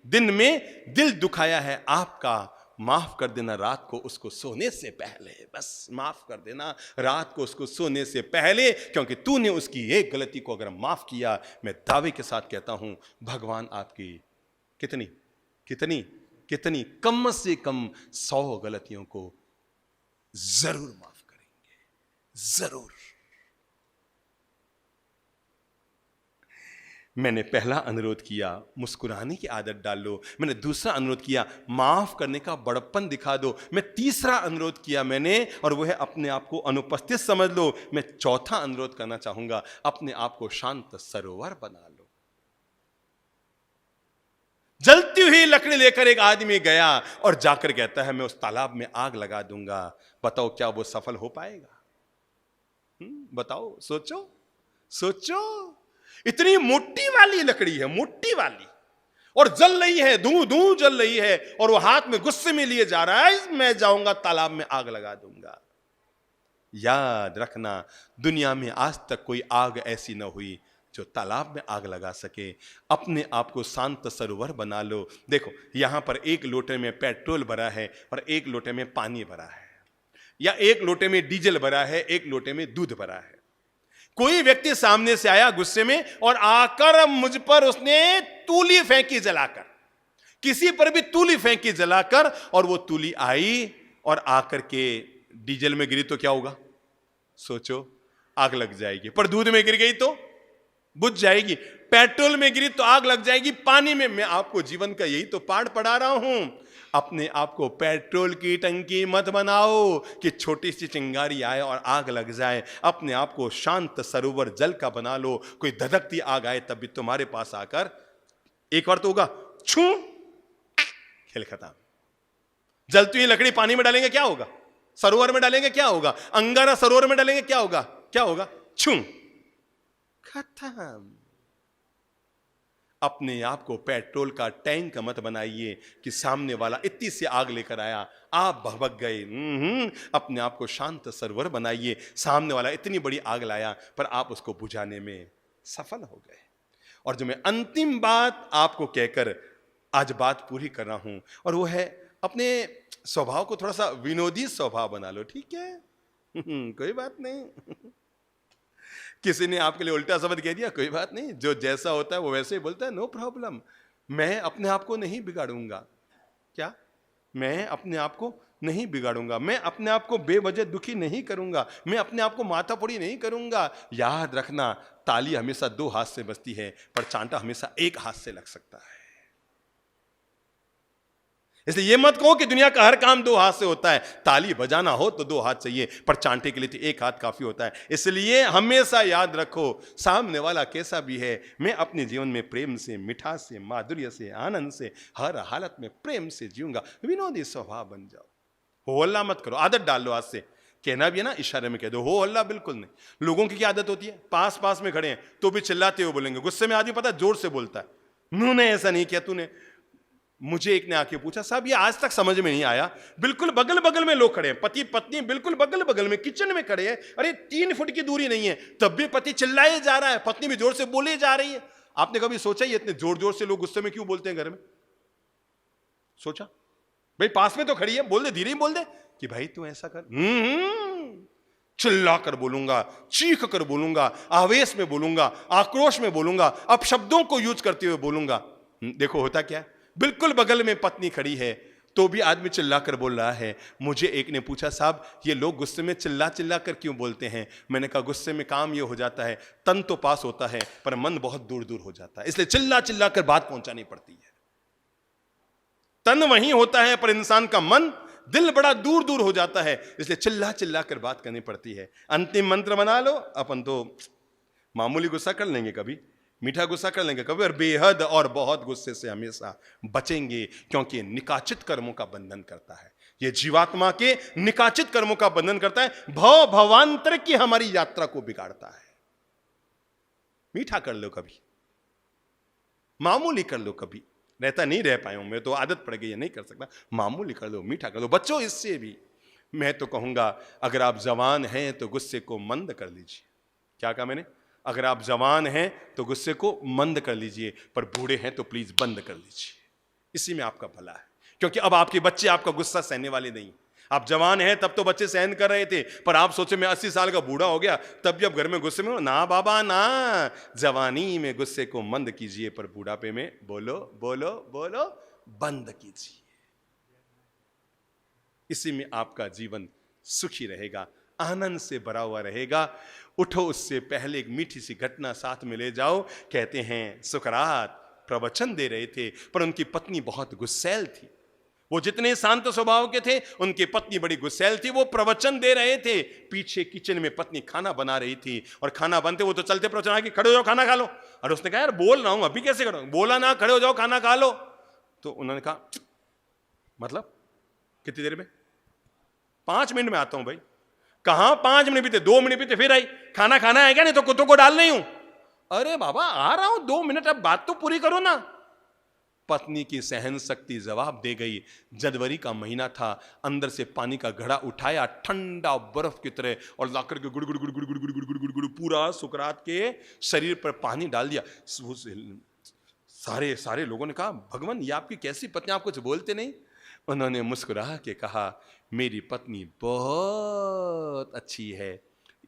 दिन में दिल दुखाया है आपका, माफ कर देना रात को उसको सोने से पहले। बस माफ कर देना रात को उसको सोने से पहले, क्योंकि तूने उसकी एक गलती को अगर माफ किया, मैं दावे के साथ कहता हूं भगवान आपकी कितनी कितनी कितनी कम से कम 100 गलतियों को जरूर माफ करेंगे, जरूर। मैंने पहला अनुरोध किया मुस्कुराने की आदत डाल लो, मैंने दूसरा अनुरोध किया माफ करने का बड़प्पन दिखा दो, मैं तीसरा अनुरोध किया मैंने, और वो है अपने आप को अनुपस्थित समझ लो। मैं चौथा अनुरोध करना चाहूंगा अपने आप को शांत सरोवर बना लो। जलती हुई लकड़ी लेकर एक आदमी गया और जाकर कहता है मैं उस तालाब में आग लगा दूंगा। बताओ क्या वो सफल हो पाएगा? बताओ, सोचो सोचो। इतनी मोटी वाली लकड़ी है, मोटी वाली, और जल रही है, धू धू जल रही है, और वो हाथ में गुस्से में लिए जा रहा है मैं जाऊंगा तालाब में आग लगा दूंगा। याद रखना दुनिया में आज तक कोई आग ऐसी ना हुई जो तालाब में आग लगा सके। अपने आप को शांत सरोवर बना लो। देखो यहां पर एक लोटे में पेट्रोल भरा है और एक लोटे में पानी भरा है, या एक लोटे में डीजल भरा है, एक लोटे में दूध भरा है। कोई व्यक्ति सामने से आया गुस्से में और आकर मुझ पर उसने तूली फेंकी जलाकर, किसी पर भी तूली फेंकी जलाकर, और वो तूली आई और आकर के डीजल में गिरी तो क्या होगा? सोचो, आग लग जाएगी। पर दूध में गिर गई तो बुझ जाएगी, पेट्रोल में गिरी तो आग लग जाएगी, पानी में। मैं आपको जीवन का यही तो पाठ पढ़ा रहा हूं। अपने आप को पेट्रोल की टंकी मत बनाओ कि छोटी सी चिंगारी आए और आग लग जाए। अपने आप को शांत सरोवर जल का बना लो। कोई धधकती आग आए तब भी तुम्हारे पास आकर एक बार तो होगा छू, खेल खत्म। जलती हुई लकड़ी पानी में डालेंगे क्या होगा? सरोवर में डालेंगे क्या होगा? अंगारा सरोवर में डालेंगे क्या होगा? क्या होगा? छू, खत्म। अपने आप को पेट्रोल का टैंक मत बनाइए कि सामने वाला इतनी सी आग लेकर आया, आप भभक गए। अपने आप को शांत सरोवर बनाइए। सामने वाला इतनी बड़ी आग लाया पर आप उसको बुझाने में सफल हो गए। और जो मैं अंतिम बात आपको कहकर आज बात पूरी कर रहा हूं, और वो है अपने स्वभाव को थोड़ा सा विनोदी स्वभाव बना लो, ठीक है? कोई बात नहीं। किसी ने आपके लिए उल्टा शब्द कह दिया, कोई बात नहीं, जो जैसा होता है वो वैसे ही बोलता है, नो प्रॉब्लम। मैं अपने आप को नहीं बिगाड़ूंगा। क्या? मैं अपने आप को नहीं बिगाड़ूंगा, मैं अपने आप को बेवजह दुखी नहीं करूंगा, मैं अपने आप को माथापड़ी नहीं करूंगा। याद रखना, ताली हमेशा दो हाथ से बजती है पर चांटा हमेशा एक हाथ से लग सकता है। इसलिए ये मत कहो कि दुनिया का हर काम दो हाथ से होता है। ताली बजाना हो तो दो हाथ चाहिए, पर चांटे के लिए तो एक हाथ काफी होता है। इसलिए हमेशा याद रखो, सामने वाला कैसा भी है, मैं अपने जीवन में प्रेम से, मिठास से, माधुर्य से, आनंद से, हर हालत में प्रेम से जीऊंगा। विनोदी स्वभाव बन जाओ। हो हल्ला मत करो, आदत डाल लो आज से। कहना भी है ना, इशारे में कह दो, हो हल्ला बिल्कुल नहीं। लोगों की क्या आदत होती है, पास पास में खड़े हैं तो भी चिल्लाते हुए बोलेंगे। गुस्से में आदमी पता जोर से बोलता है, उन्होंने ऐसा नहीं किया, तूने। मुझे एक ने आके पूछा, साहब ये आज तक समझ में नहीं आया, बिल्कुल बगल बगल में लोग खड़े हैं, पति पत्नी बिल्कुल बगल बगल में किचन में खड़े हैं, अरे 3 फुट की दूरी नहीं है, तब भी पति चिल्लाए जा रहा है, पत्नी भी जोर से बोले जा रही है। आपने कभी सोचा ये इतने जोर जोर से लोग गुस्से में क्यों बोलते हैं घर में? सोचा? भाई पास में तो खड़ी है, बोल दे, धीरे ही बोल दे कि भाई तू ऐसा कर। चिल्ला कर बोलूंगा, चीख कर बोलूंगा, आवेश में बोलूंगा, आक्रोश में बोलूंगा, अपशब्दों को यूज करते हुए बोलूंगा। देखो होता क्या है, बिल्कुल बगल में पत्नी खड़ी है तो भी आदमी चिल्ला कर बोल रहा है। मुझे एक ने पूछा, साहब ये लोग गुस्से में चिल्ला चिल्ला कर क्यों बोलते हैं? मैंने कहा, गुस्से में काम ये हो जाता है, तन तो पास होता है पर मन बहुत दूर दूर हो जाता है, इसलिए चिल्ला चिल्ला कर बात पहुंचानी पड़ती है। तन वहीं होता है पर इंसान का मन, दिल बड़ा दूर दूर हो जाता है, इसलिए चिल्ला चिल्ला कर बात करनी पड़ती है। अंतिम मंत्र बना लो। अपन तो मामूली गुस्सा कर लेंगे, कभी मीठा गुस्सा कर लेंगे कभी, और बेहद और बहुत गुस्से से हमेशा बचेंगे, क्योंकि निकाचित कर्मों का बंधन करता है। ये जीवात्मा के निकाचित कर्मों का बंधन करता है, भव भवांतर की हमारी यात्रा को बिगाड़ता है। मीठा कर लो कभी, मामूली कर लो कभी। रहता नहीं रह पाया हूं मैं, तो आदत पड़ गई है, नहीं कर सकता। मामूली कर लो, मीठा कर लो, बच्चों इससे भी। मैं तो कहूंगा, अगर आप जवान हैं तो गुस्से को मंद कर लीजिए। क्या कहा मैंने? अगर आप जवान हैं तो गुस्से को मंद कर लीजिए, पर बूढ़े हैं तो प्लीज बंद कर लीजिए। इसी में आपका भला है, क्योंकि अब आपके बच्चे आपका गुस्सा सहने वाले नहीं। आप जवान हैं तब तो बच्चे सहन कर रहे थे, पर आप सोचे मैं 80 साल का बूढ़ा हो गया तब भी अब घर में गुस्से में। ना बाबा ना, जवानी में गुस्से को मंद कीजिए, पर बुढ़ापे में बोलो बोलो बोलो बंद कीजिए। इसी में आपका जीवन सुखी रहेगा, आनंद से भरा हुआ रहेगा। उठो, उससे पहले एक मीठी सी घटना साथ में ले जाओ। कहते हैं सुकरात प्रवचन दे रहे थे, पर उनकी पत्नी बहुत गुस्सैल थी। वो जितने शांत स्वभाव के थे, उनकी पत्नी बड़ी गुस्सैल थी। वो प्रवचन दे रहे थे, पीछे किचन में पत्नी खाना बना रही थी, और खाना बनते वो तो चलते प्रवचन आके खड़े हो जाओ खाना खा लो। और उसने कहा, यार बोल रहा हूं अभी कैसे करो? बोला ना, खड़े हो जाओ खाना खा लो। तो उन्होंने कहा, मतलब कितनी देर में? 5 मिनट में आता हूं। भाई कहां 5 मिनट बीते? 2 मिनट बीते, फिर आई, खाना खाना है क्या? नहीं तो कुत्तों को डाल नहीं हूं। अरे बाबा आ रहा हूं 2 मिनट, अब बात तो पूरी करो ना। पत्नी की सहन शक्ति जवाब दे गई। जनवरी का महीना था, अंदर से पानी का घड़ा उठाया ठंडा बर्फ की तरह, और लाकर के गुड़ गुड़ गुड़ गुड़ गुड़ गुड़ गुड़ गुड़ गुड़ पूरा सुकरात के शरीर पर पानी डाल दिया। सारे लोगों ने कहा, भगवान ये आपकी कैसी पत्नी, आप कुछ बोलते नहीं? उन्होंने मुस्कुरा के कहा, मेरी पत्नी बहुत अच्छी है,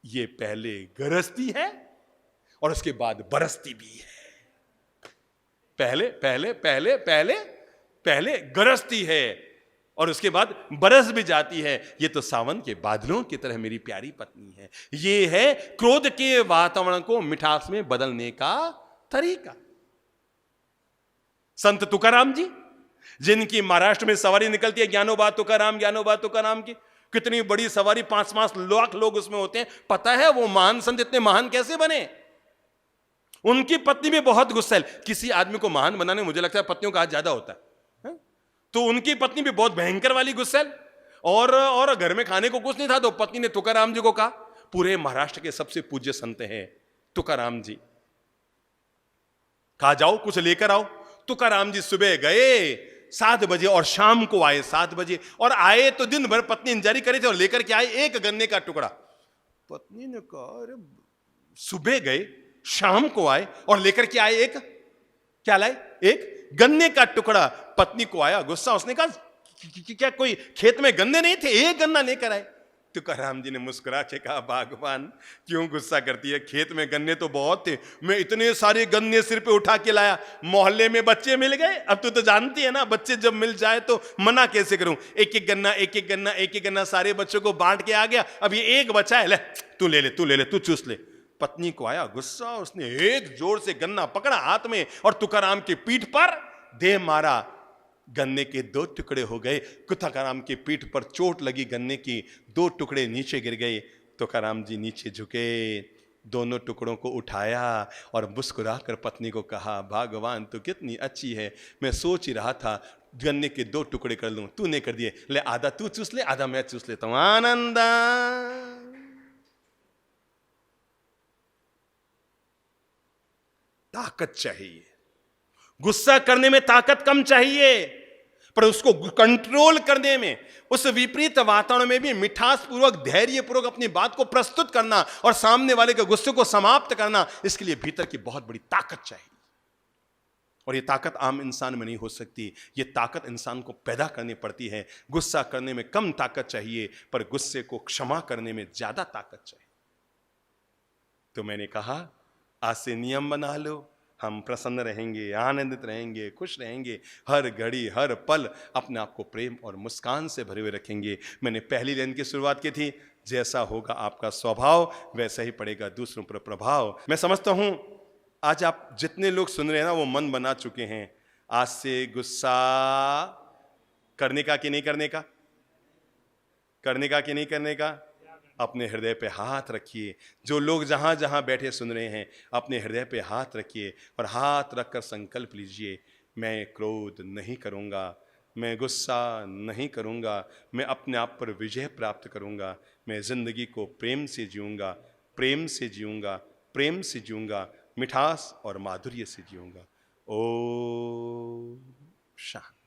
ये पहले गरजती है और उसके बाद बरसती भी है। पहले पहले पहले पहले पहले गरजती है और उसके बाद बरस भी जाती है। ये तो सावन के बादलों की तरह मेरी प्यारी पत्नी है। ये है क्रोध के वातावरण को मिठास में बदलने का तरीका। संत तुकाराम जी, जिनकी महाराष्ट्र में सवारी निकलती है, ज्ञानोबा तुकाराम की, कितनी बड़ी सवारी, 5-5 लाख लोग उसमें होते हैं। पता है वो महान संत इतने महान कैसे बने? उनकी पत्नी भी बहुत गुस्सैल। किसी आदमी को महान बनाने मुझे लगता है पत्नियों का हाथ ज्यादा होता है। तो उनकी पत्नी भी बहुत भयंकर वाली गुस्सैल, और घर में खाने को कुछ नहीं था, तो पत्नी ने तुकाराम जी को कहा, पूरे महाराष्ट्र के सबसे पूज्य संत हैं तुकाराम जी, कहा जाओ कुछ लेकर आओ। तुकाराम जी सुबह गए 7 बजे और शाम को आए 7 बजे, और आए तो दिन भर पत्नी इंतजारी करे थे, और लेकर के आए एक गन्ने का टुकड़ा। पत्नी ने कहा, अरे सुबह गए शाम को आए और लेकर के आए एक, क्या लाए, एक गन्ने का टुकड़ा। पत्नी को आया गुस्सा, उसने कहा क्या कोई खेत में गन्ने नहीं थे, एक गन्ना लेकर आए। तुकाराम जी ने मुस्कुरा के कहा, भगवान क्यों गुस्सा करती है, खेत में गन्ने तो बहुत थे, मैं इतने सारे गन्ने सिर पे उठा के लाया, मोहल्ले में बच्चे मिल गए, अब तू तो जानती है ना बच्चे जब मिल जाए तो मना कैसे करूं, एक एक गन्ना एक एक गन्ना एक एक गन्ना सारे बच्चों को बांट के आ गया, अब ये एक बचा है, ले तू ले ले तू ले ले तू चूस ले। पत्नी को आया गुस्सा, उसने एक जोर से गन्ना पकड़ा हाथ में और तुकाराम की पीठ पर दे मारा, गन्ने के 2 टुकड़े हो गए। तुकाराम की पीठ पर चोट लगी, गन्ने की 2 टुकड़े नीचे गिर गए। तुकाराम जी नीचे झुके, दोनों टुकड़ों को उठाया और मुस्कुरा कर पत्नी को कहा, भगवान तू कितनी अच्छी है, मैं सोच ही रहा था गन्ने के 2 टुकड़े कर लूं, तूने कर दिए, ले आधा तू चूस ले आधा मैं चूस लेता हूं। आनंदा ताकत चाहिए, गुस्सा करने में ताकत कम चाहिए, पर उसको कंट्रोल करने में, उस विपरीत वातावरण में भी मिठास पूर्वक धैर्य पूर्वक अपनी बात को प्रस्तुत करना और सामने वाले के गुस्से को समाप्त करना, इसके लिए भीतर की बहुत बड़ी ताकत चाहिए। और ये ताकत आम इंसान में नहीं हो सकती, ये ताकत इंसान को पैदा करनी पड़ती है। गुस्सा करने में कम ताकत चाहिए, पर गुस्से को क्षमा करने में ज्यादा ताकत चाहिए। तो मैंने कहा आज से नियम बना लो, हम प्रसन्न रहेंगे, आनंदित रहेंगे, खुश रहेंगे, हर घड़ी हर पल अपने आप को प्रेम और मुस्कान से भरे हुए रखेंगे। मैंने पहली लाइन की शुरुआत की थी, जैसा होगा आपका स्वभाव वैसा ही पड़ेगा दूसरों पर प्रभाव। मैं समझता हूं आज आप जितने लोग सुन रहे हैं ना, वो मन बना चुके हैं आज से गुस्सा करने का कि नहीं करने का, करने का कि नहीं करने का। अपने हृदय पे हाथ रखिए, जो लोग जहां जहां बैठे सुन रहे हैं अपने हृदय पे हाथ रखिए और हाथ रखकर संकल्प लीजिए, मैं क्रोध नहीं करूंगा, मैं गुस्सा नहीं करूंगा, मैं अपने आप पर विजय प्राप्त करूंगा, मैं जिंदगी को प्रेम से जीऊंगा, प्रेम से जीऊंगा, प्रेम से जीऊंगा, मिठास और माधुर्य से जीऊंगा। ओम शांति।